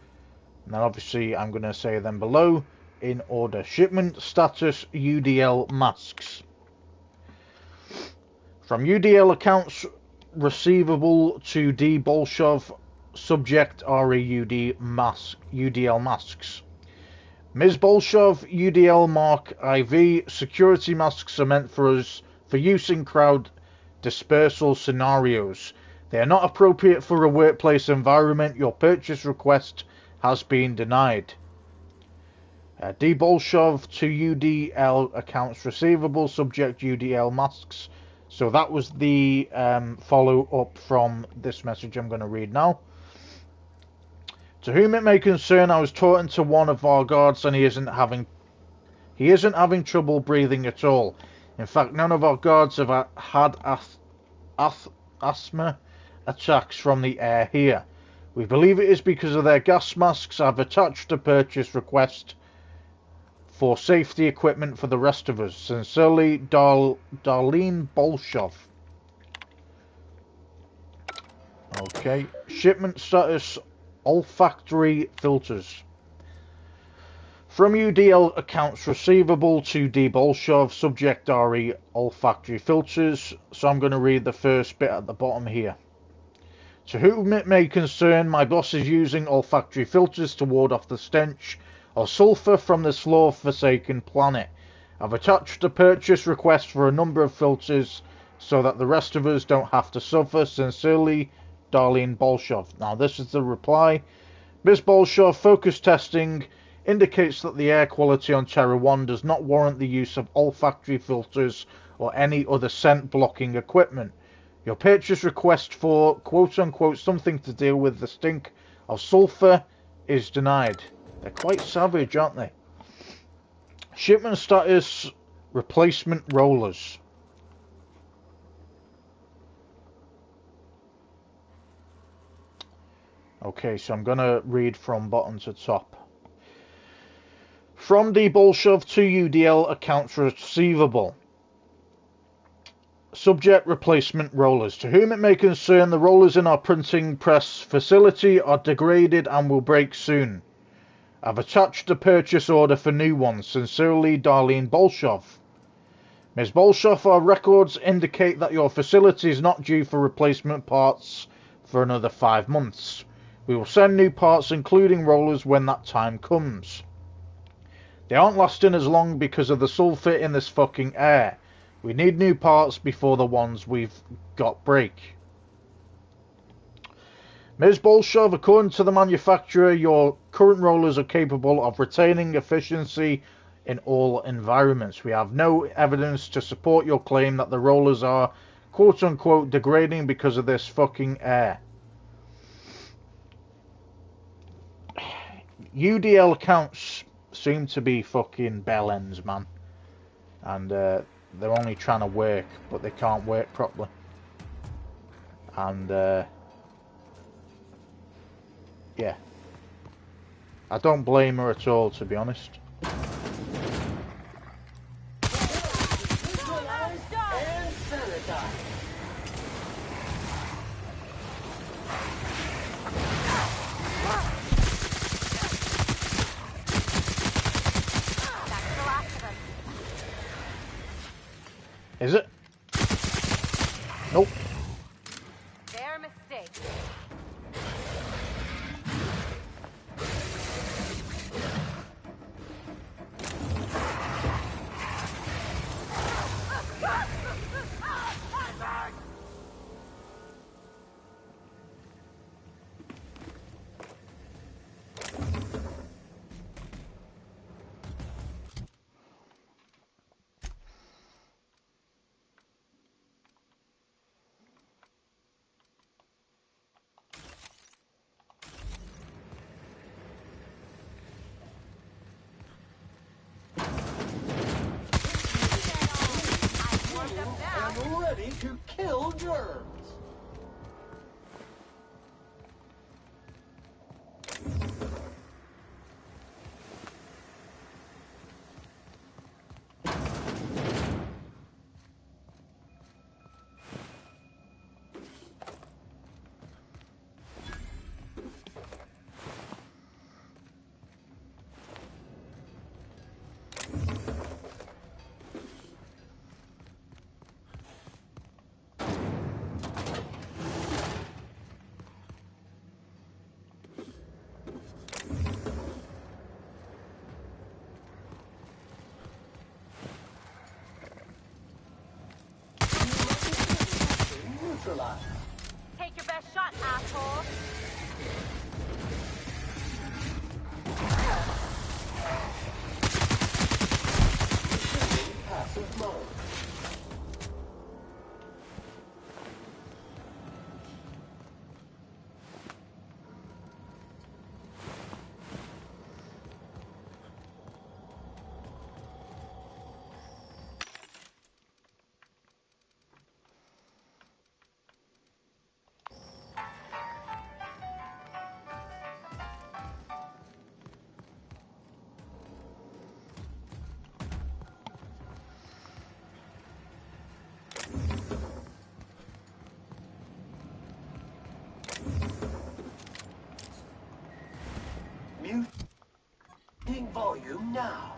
Now, obviously, I'm going to say them below in order. Shipment status UDL masks. From UDL accounts receivable to D. Bolshov, subject REUD mask, UDL masks. Ms. Bolshov, UDL Mark IV, security masks are meant for use in crowd dispersal scenarios. They are not appropriate for a workplace environment. Your purchase request has been denied. D. Bolshov to UDL accounts receivable, subject UDL masks. So that was the follow-up from this message I'm going to read now. To whom it may concern, I was talking to one of our guards and he isn't having trouble breathing at all. In fact, none of our guards have had asthma attacks from the air here. We believe it is because of their gas masks. I've attached a purchase request for safety equipment for the rest of us. Sincerely, Darlene Bolshov. Okay. Shipment status, olfactory filters. From UDL accounts receivable to D. Bolshov, subject RE, olfactory filters. So I'm going to read the first bit at the bottom here. To whom it may concern, my boss is using olfactory filters to ward off the stench of sulfur from this law-forsaken planet. I've attached a purchase request for a number of filters so that the rest of us don't have to suffer. Sincerely, Darlene Bolshov. Now, this is the reply. Ms. Bolshov, focus testing indicates that the air quality on Terra 1 does not warrant the use of olfactory filters or any other scent-blocking equipment. Your purchase request for, quote-unquote, something to deal with the stink of sulfur is denied. They're quite savage, aren't they? Shipment status, replacement rollers. Okay, so I'm going to read from bottom to top. From D. Bolshov to UDL accounts receivable. Subject replacement rollers. To whom it may concern, the rollers in our printing press facility are degraded and will break soon. I've attached a purchase order for new ones. Sincerely, Darlene Bolshov. Ms. Bolshov, our records indicate that your facility is not due for replacement parts for another 5 months. We will send new parts, including rollers, when that time comes. They aren't lasting as long because of the sulfur in this fucking air. We need new parts before the ones we've got break. Ms. Bolshov, according to the manufacturer, your current rollers are capable of retaining efficiency in all environments. We have no evidence to support your claim that the rollers are, quote-unquote, degrading because of this fucking air. UDL accounts seem to be fucking bell ends, man. And they're only trying to work, but they can't work properly. And yeah, I don't blame her at all, to be honest. Nope. Their mistake. And ready to kill germs. Neutralized. Take your best shot, asshole. Passive mode. Muting volume now.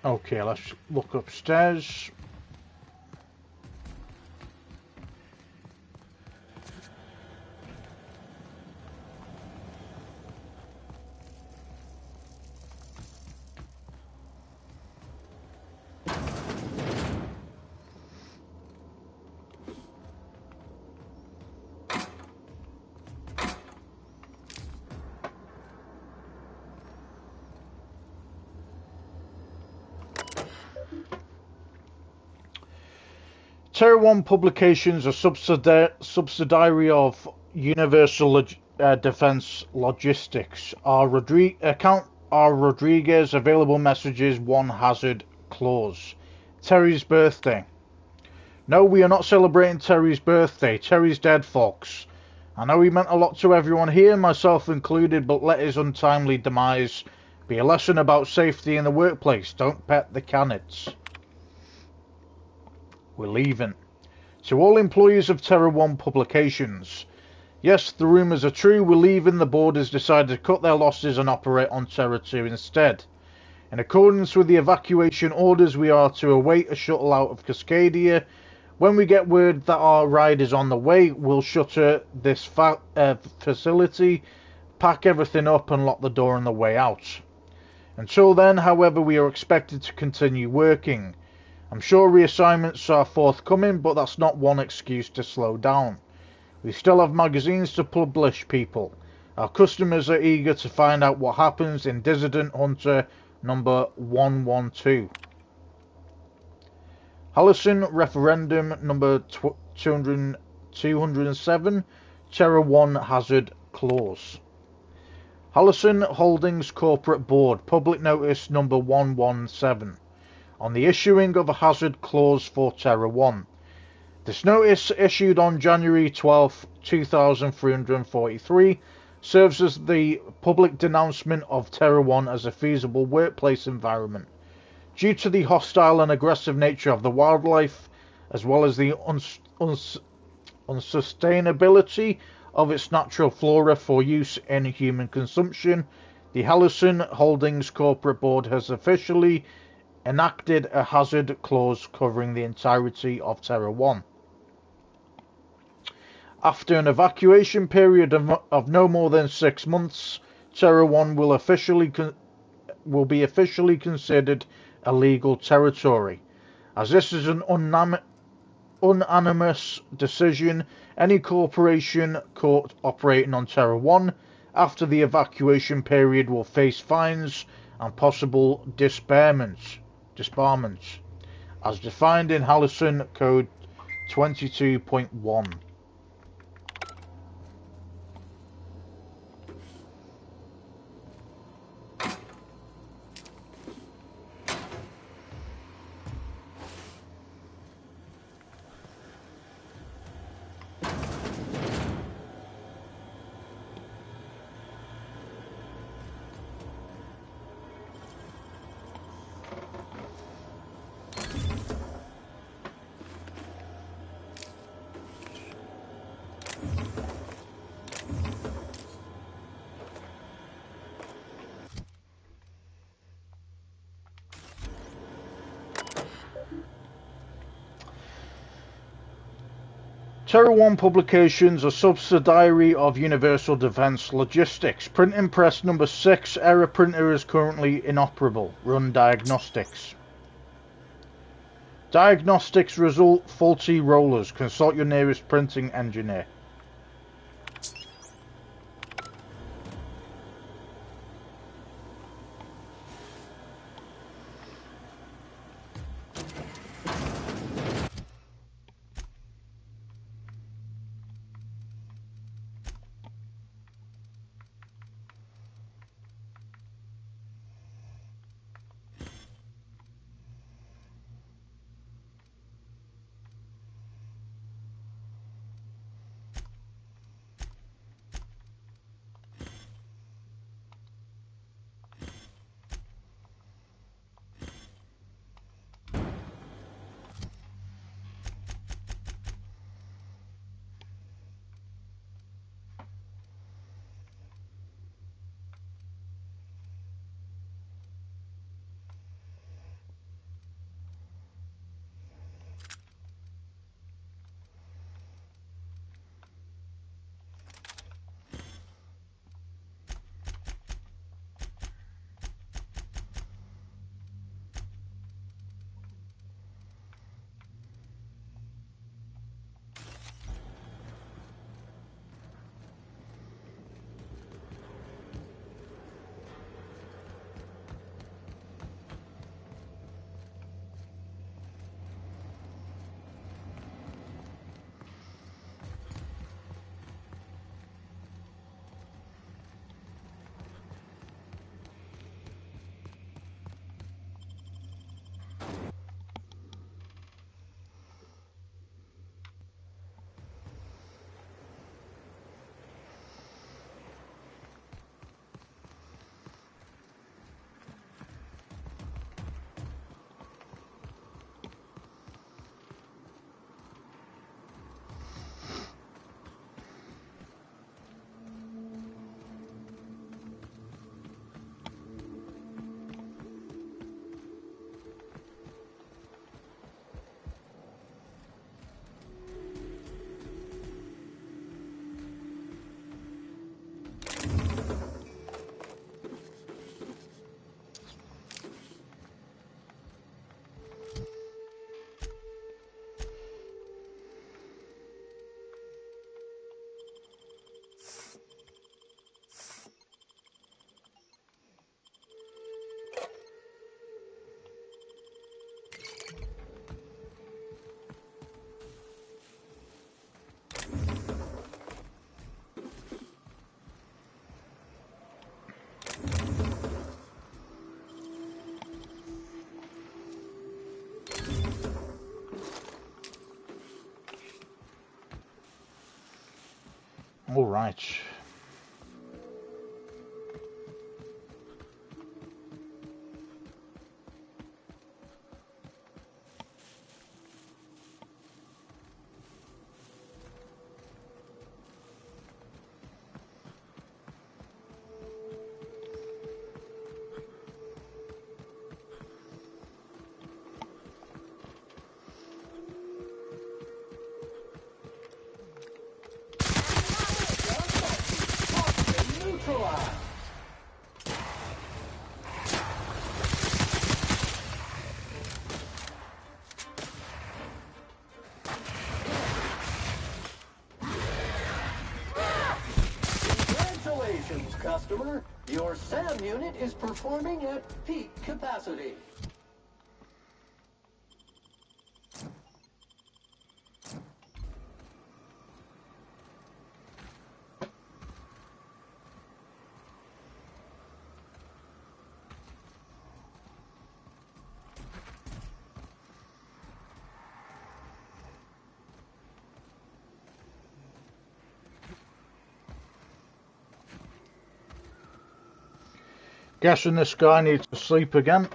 Okay, let's look upstairs. Terra 1 Publications, a subsidiary of Universal Defense Logistics. R. Rodriguez, available messages, 1 hazard clause. Terry's birthday. No, we are not celebrating Terry's birthday. Terry's dead, folks. I know he meant a lot to everyone here, myself included, but let his untimely demise be a lesson about safety in the workplace. Don't pet the canets. We're leaving. To all employees of Terra 1 Publications. Yes, the rumours are true. We're leaving. The board has decided to cut their losses and operate on Terra 2 instead. In accordance with the evacuation orders, we are to await a shuttle out of Cascadia. When we get word that our ride is on the way, we'll shutter this facility, pack everything up and lock the door on the way out. Until then, however, we are expected to continue working. I'm sure reassignments are forthcoming, but that's not one excuse to slow down. We still have magazines to publish, people. Our customers are eager to find out what happens in Dissident Hunter number 112. Hallison Referendum number 207, Terra 1 Hazard Clause. Hallison Holdings Corporate Board, Public Notice number 117. On the issuing of a hazard clause for Terra 1. This notice, issued on January 12, 2343, serves as the public denouncement of Terra 1 as a feasible workplace environment. Due to the hostile and aggressive nature of the wildlife, as well as the unsustainability of its natural flora for use in human consumption, the Hallison Holdings Corporate Board has officially enacted a hazard clause covering the entirety of Terra 1. After an evacuation period of no more than 6 months, Terra 1 will be officially considered illegal territory. As this is an unanimous decision, any corporation caught operating on Terra 1 after the evacuation period will face fines and possible disbarments, as defined in Hallison Code 22.1. Terra 1 Publications, a subsidiary of Universal Defense Logistics. Printing press number 6, error printer is currently inoperable. Run diagnostics. Diagnostics result faulty rollers. Consult your nearest printing engineer. Right. Neutralized. Congratulations, customer. Your SAM unit is performing at peak capacity. Guessing this guy needs to sleep again.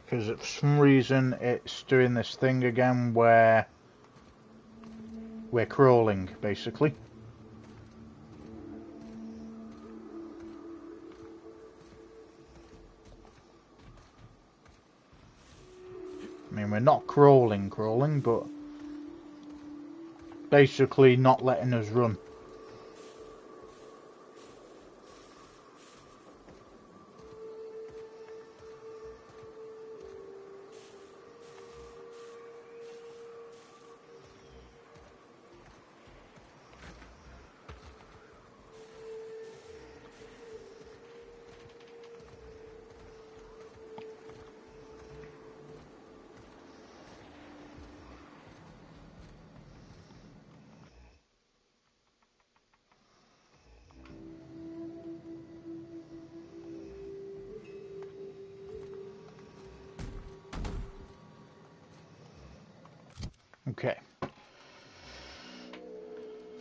Because for some reason it's doing this thing again where we're crawling, basically. I mean, we're not crawling, but basically not letting us run. Okay.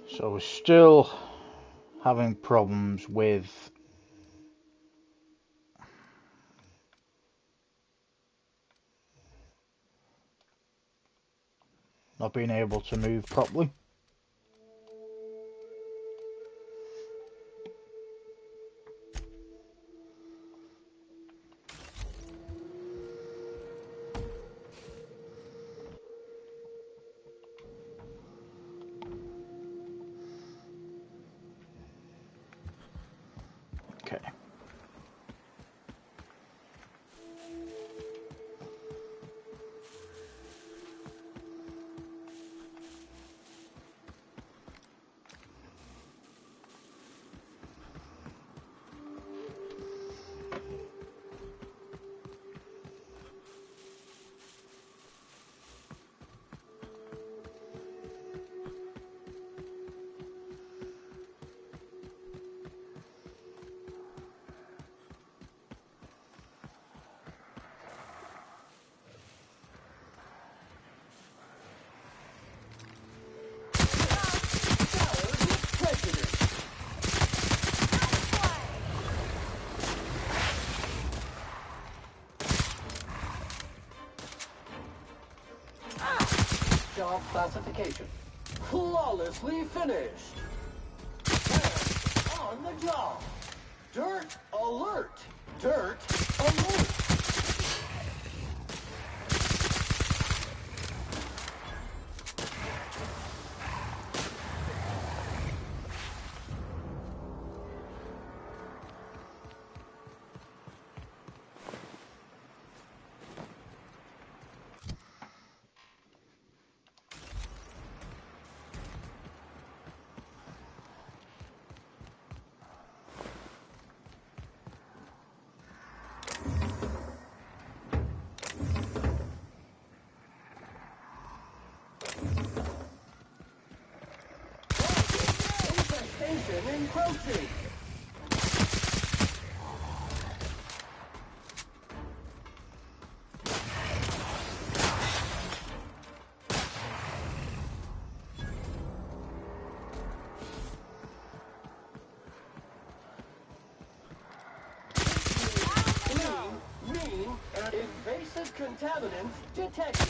So we're still having problems with not being able to move properly. Okay. Job classification. Flawlessly finished. And on the job. Dirt alert. Dirt alert. Encroaching. contaminants detected.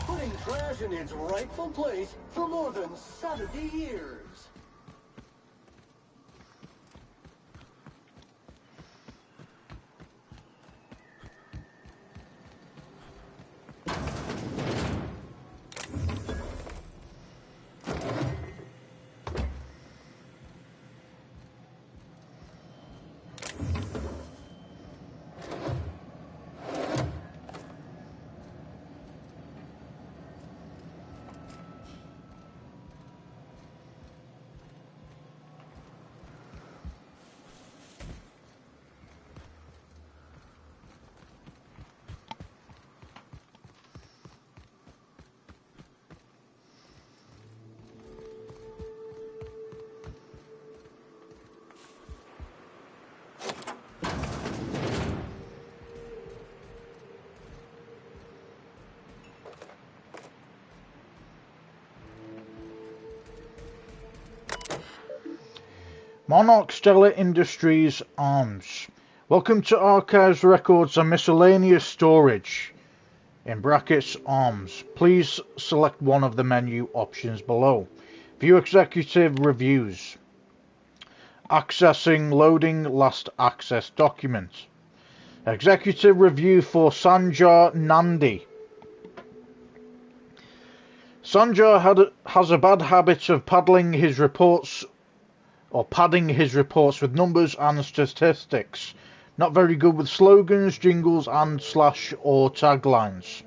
Putting trash in its rightful place for more than 70 years. Monarch Stellar Industries Arms. Welcome to Archives, Records and Miscellaneous Storage. In brackets, Arms. Please select one of the menu options below. View Executive Reviews. Accessing Loading Last Access Document. Executive Review for Sanjar Nandi. Sanjar has a bad habit of padding his reports with numbers and statistics. Not very good with slogans, jingles and / or taglines.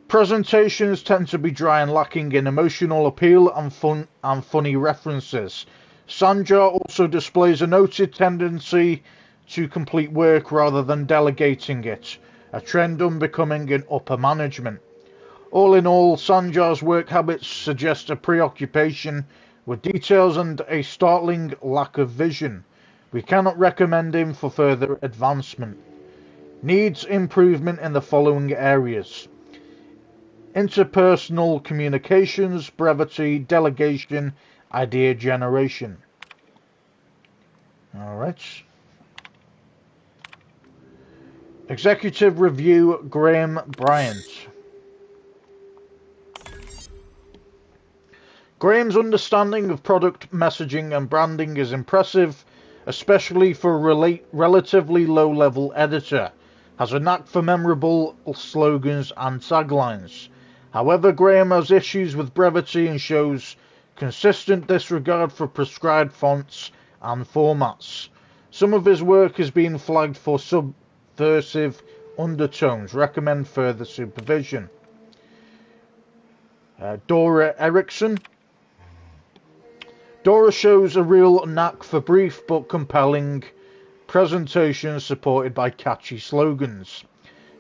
Presentations tend to be dry and lacking in emotional appeal and funny references. Sanjar also displays a noted tendency to complete work rather than delegating it, a trend unbecoming in upper management. All in all, Sanjar's work habits suggest a preoccupation with details and a startling lack of vision. We cannot recommend him for further advancement. Needs improvement in the following areas: interpersonal communications, brevity, delegation, idea generation. Alright. Executive Review, Graham Bryant. Graham's understanding of product messaging and branding is impressive, especially for a relatively low-level editor. Has a knack for memorable slogans and taglines. However, Graham has issues with brevity and shows consistent disregard for prescribed fonts and formats. Some of his work has been flagged for subversive undertones. Recommend further supervision. Dora Erickson. Dora shows a real knack for brief but compelling presentations supported by catchy slogans.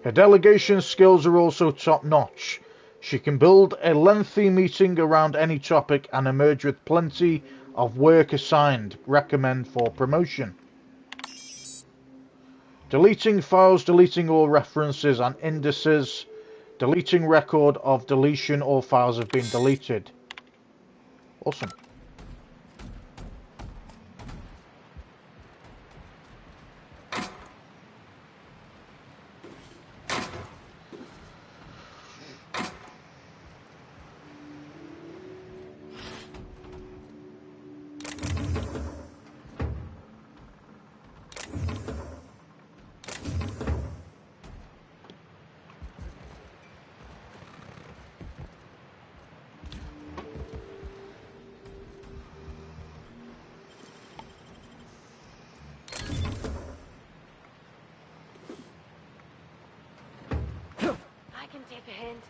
Her delegation skills are also top-notch. She can build a lengthy meeting around any topic and emerge with plenty of work assigned. Recommend for promotion. Deleting files, deleting all references and indices. Deleting record of deletion, all files have been deleted. Awesome. Take a hint.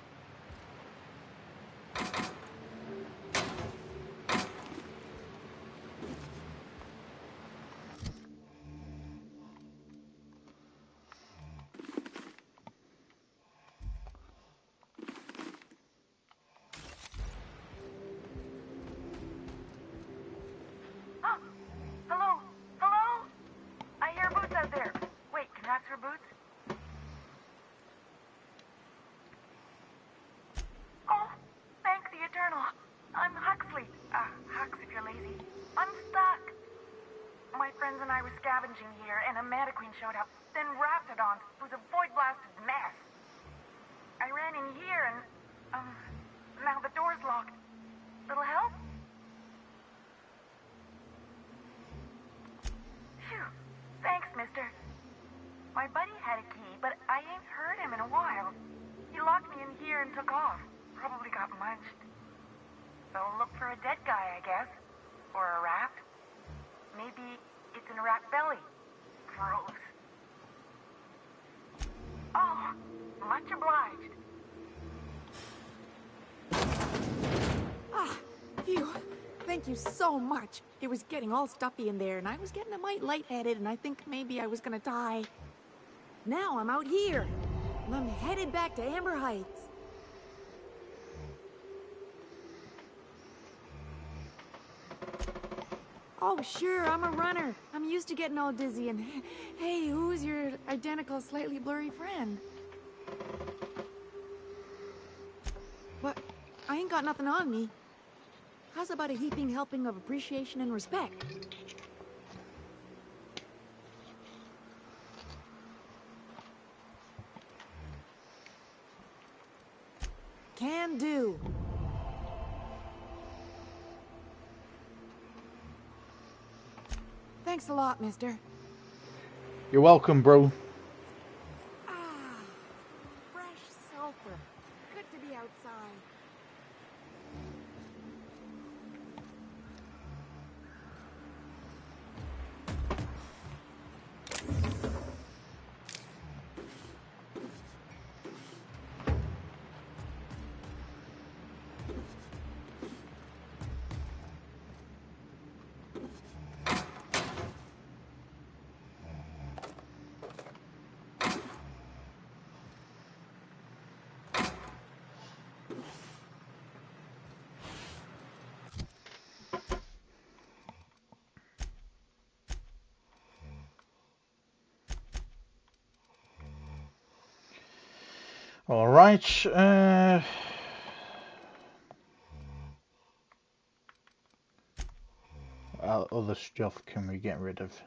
Oh, hello? Hello? I hear Boots out there. Wait, can I ask for Boots? friends and I were scavenging here, and a Metaqueen showed up. Then Raptidons. It was a void-blasted mess. I ran in here, and, now the door's locked. Little help? Phew. Thanks, mister. My buddy had a key, but I ain't heard him in a while. He locked me in here and took off. Probably got munched. So look for a dead guy, I guess. Or a rat. Maybe it's in a rat belly. Gross. Oh, much obliged. Ah, phew. Thank you so much. It was getting all stuffy in there, and I was getting a mite lightheaded, and I think maybe I was gonna die. Now I'm out here, and I'm headed back to Amber Heights. Oh, sure, I'm a runner. I'm used to getting all dizzy, and hey, who's your identical, slightly blurry friend? But I ain't got nothing on me. How's about a heaping helping of appreciation and respect? Can do. Thanks a lot, mister. You're welcome, bro. Ah, fresh sulfur. Good to be outside. All right. Other stuff can we get rid of?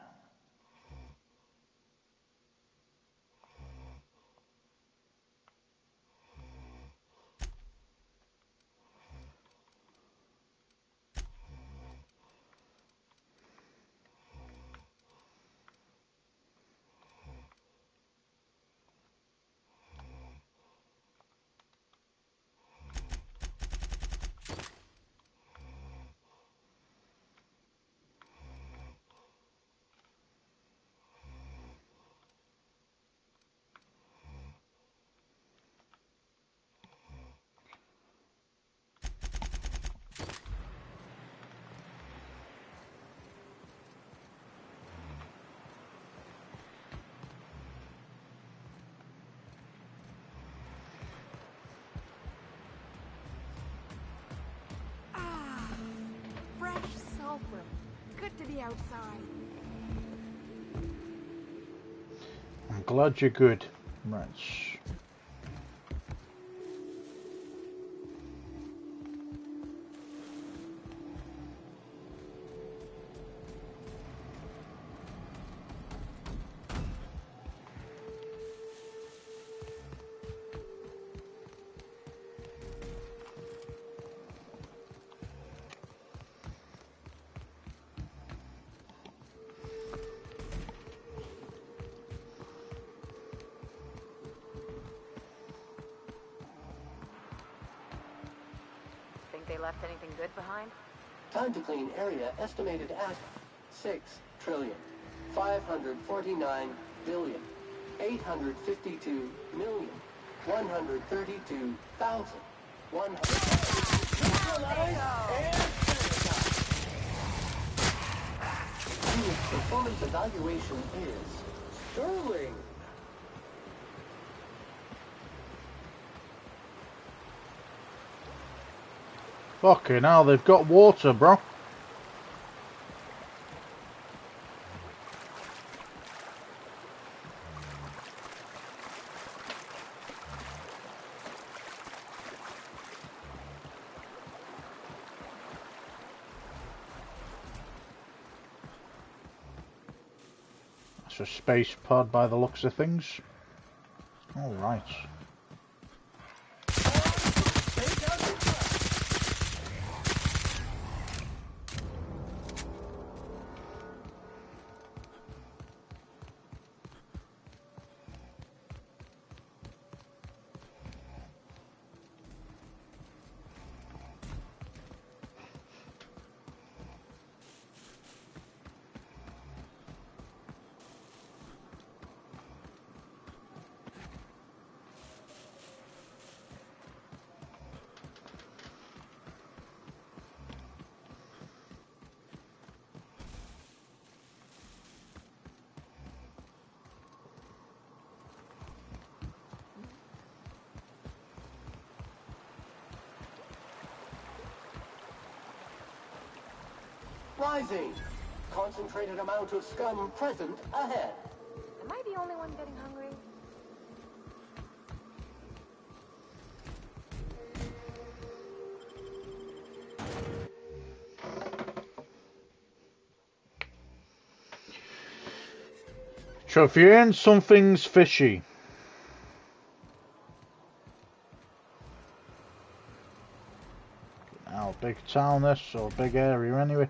Good to be outside. I'm glad you're good. Right. They left anything good behind? Time to clean area estimated at 6,842,852,100. Performance evaluation is sterling. Fucking hell, they've got water, bro. It's a space pod by the looks of things. Alright. Rising. Concentrated amount of scum present ahead. Am I the only one getting hungry? Trophy in, something's fishy. Now, big town this, or big area anyway.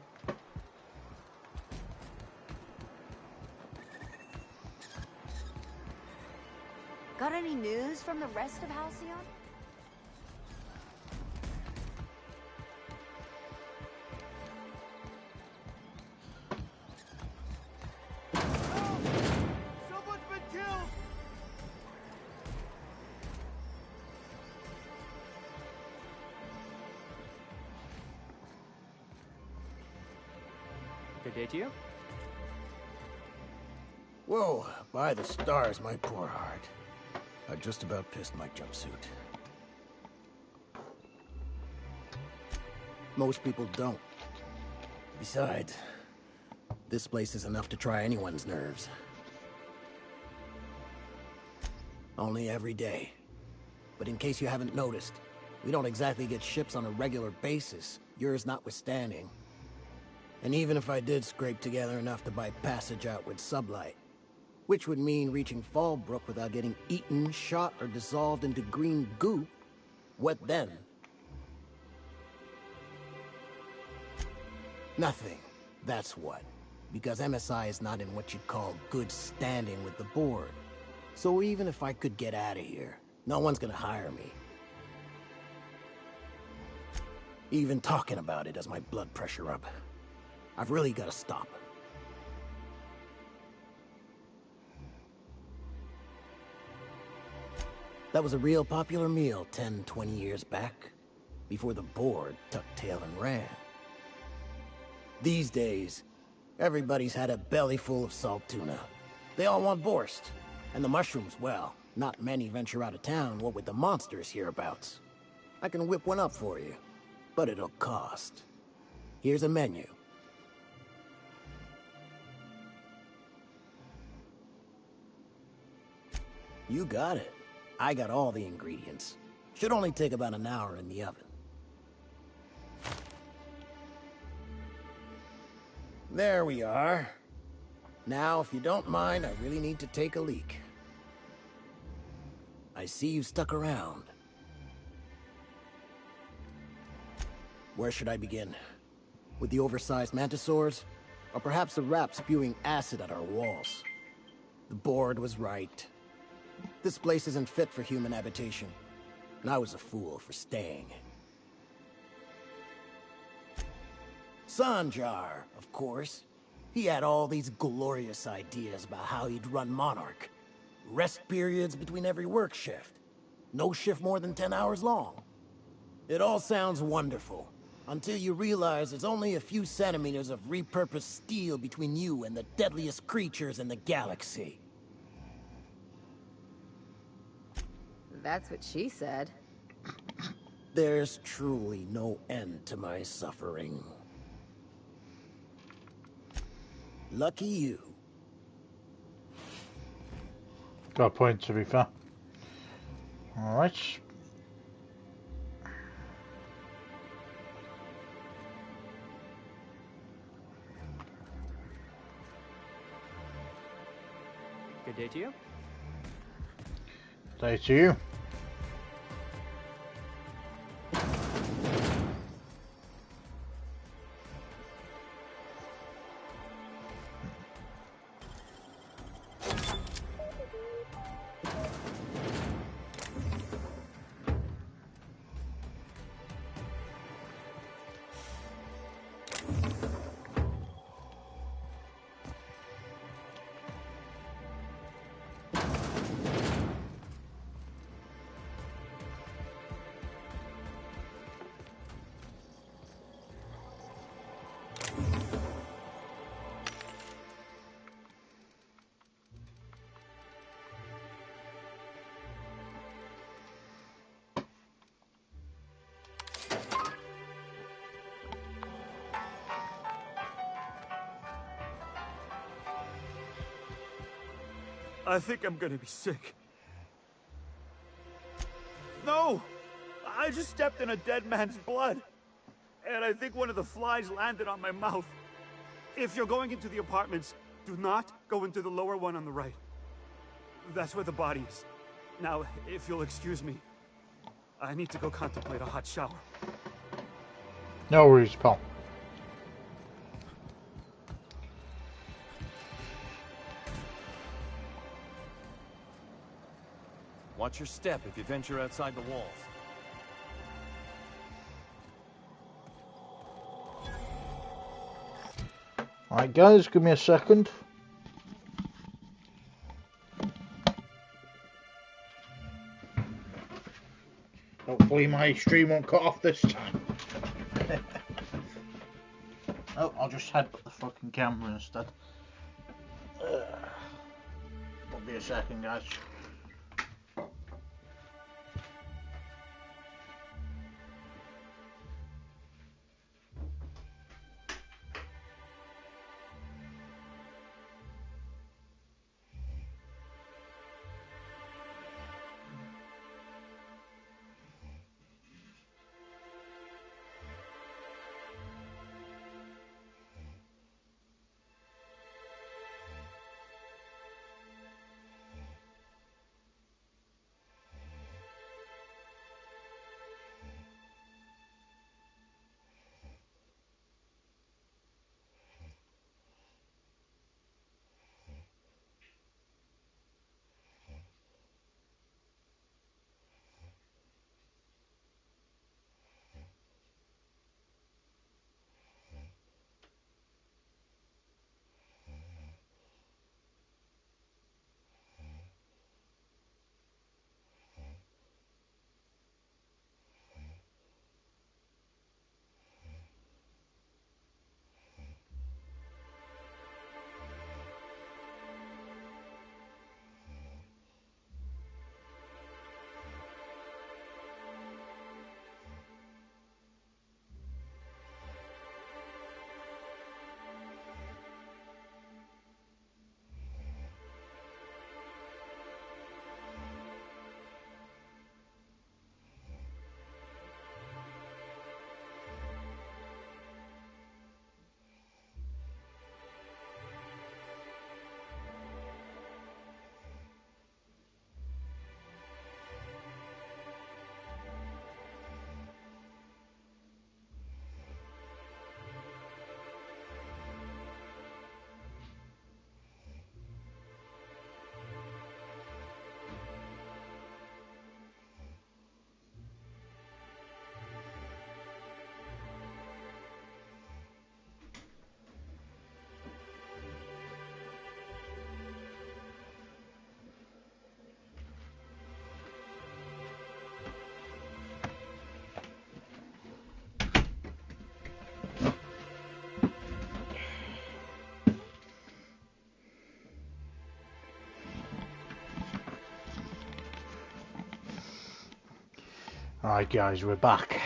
Got any news from the rest of Halcyon? Someone's been killed! Good day to you. Whoa, by the stars, my poor heart. I just about pissed my jumpsuit. Most people don't. Besides, this place is enough to try anyone's nerves. Only every day. But in case you haven't noticed, we don't exactly get ships on a regular basis, yours notwithstanding. And even if I did scrape together enough to buy passage out with sublight, which would mean reaching Fallbrook without getting eaten, shot, or dissolved into green goop, what then? Nothing. That's what. Because MSI is not in what you'd call good standing with the board. So even if I could get out of here, no one's gonna hire me. Even talking about it has my blood pressure up. I've really gotta stop. That was a real popular meal 10, 20 years back, before the board tucked tail and ran. These days, everybody's had a belly full of salt tuna. They all want borscht. And the mushrooms, well, not many venture out of town, what with the monsters hereabouts. I can whip one up for you, but it'll cost. Here's a menu. You got it. I got all the ingredients. Should only take about an hour in the oven. There we are. Now, if you don't mind, I really need to take a leak. I see you stuck around. Where should I begin? With the oversized mantisaurs? Or perhaps the rat spewing acid at our walls? The board was right. This place isn't fit for human habitation, and I was a fool for staying. Sanjar, of course. He had all these glorious ideas about how he'd run Monarch. Rest periods between every work shift. No shift more than 10 hours long. It all sounds wonderful, until you realize there's only a few centimeters of repurposed steel between you and the deadliest creatures in the galaxy. That's what she said. There's truly no end to my suffering. Lucky you. Got a point, to be fair. Alright. day to you. Day to you. I think I'm gonna be sick. No! I just stepped in a dead man's blood. And I think one of the flies landed on my mouth. If you're going into the apartments, do not go into the lower one on the right. That's where the body is. Now, if you'll excuse me, I need to go contemplate a hot shower. No worries, pal. Watch your step if you venture outside the walls. Alright guys, give me a second. Hopefully my stream won't cut off this time. Oh, I'll just headbutt the fucking camera instead. Won't be a second, guys. Alright guys, we're back.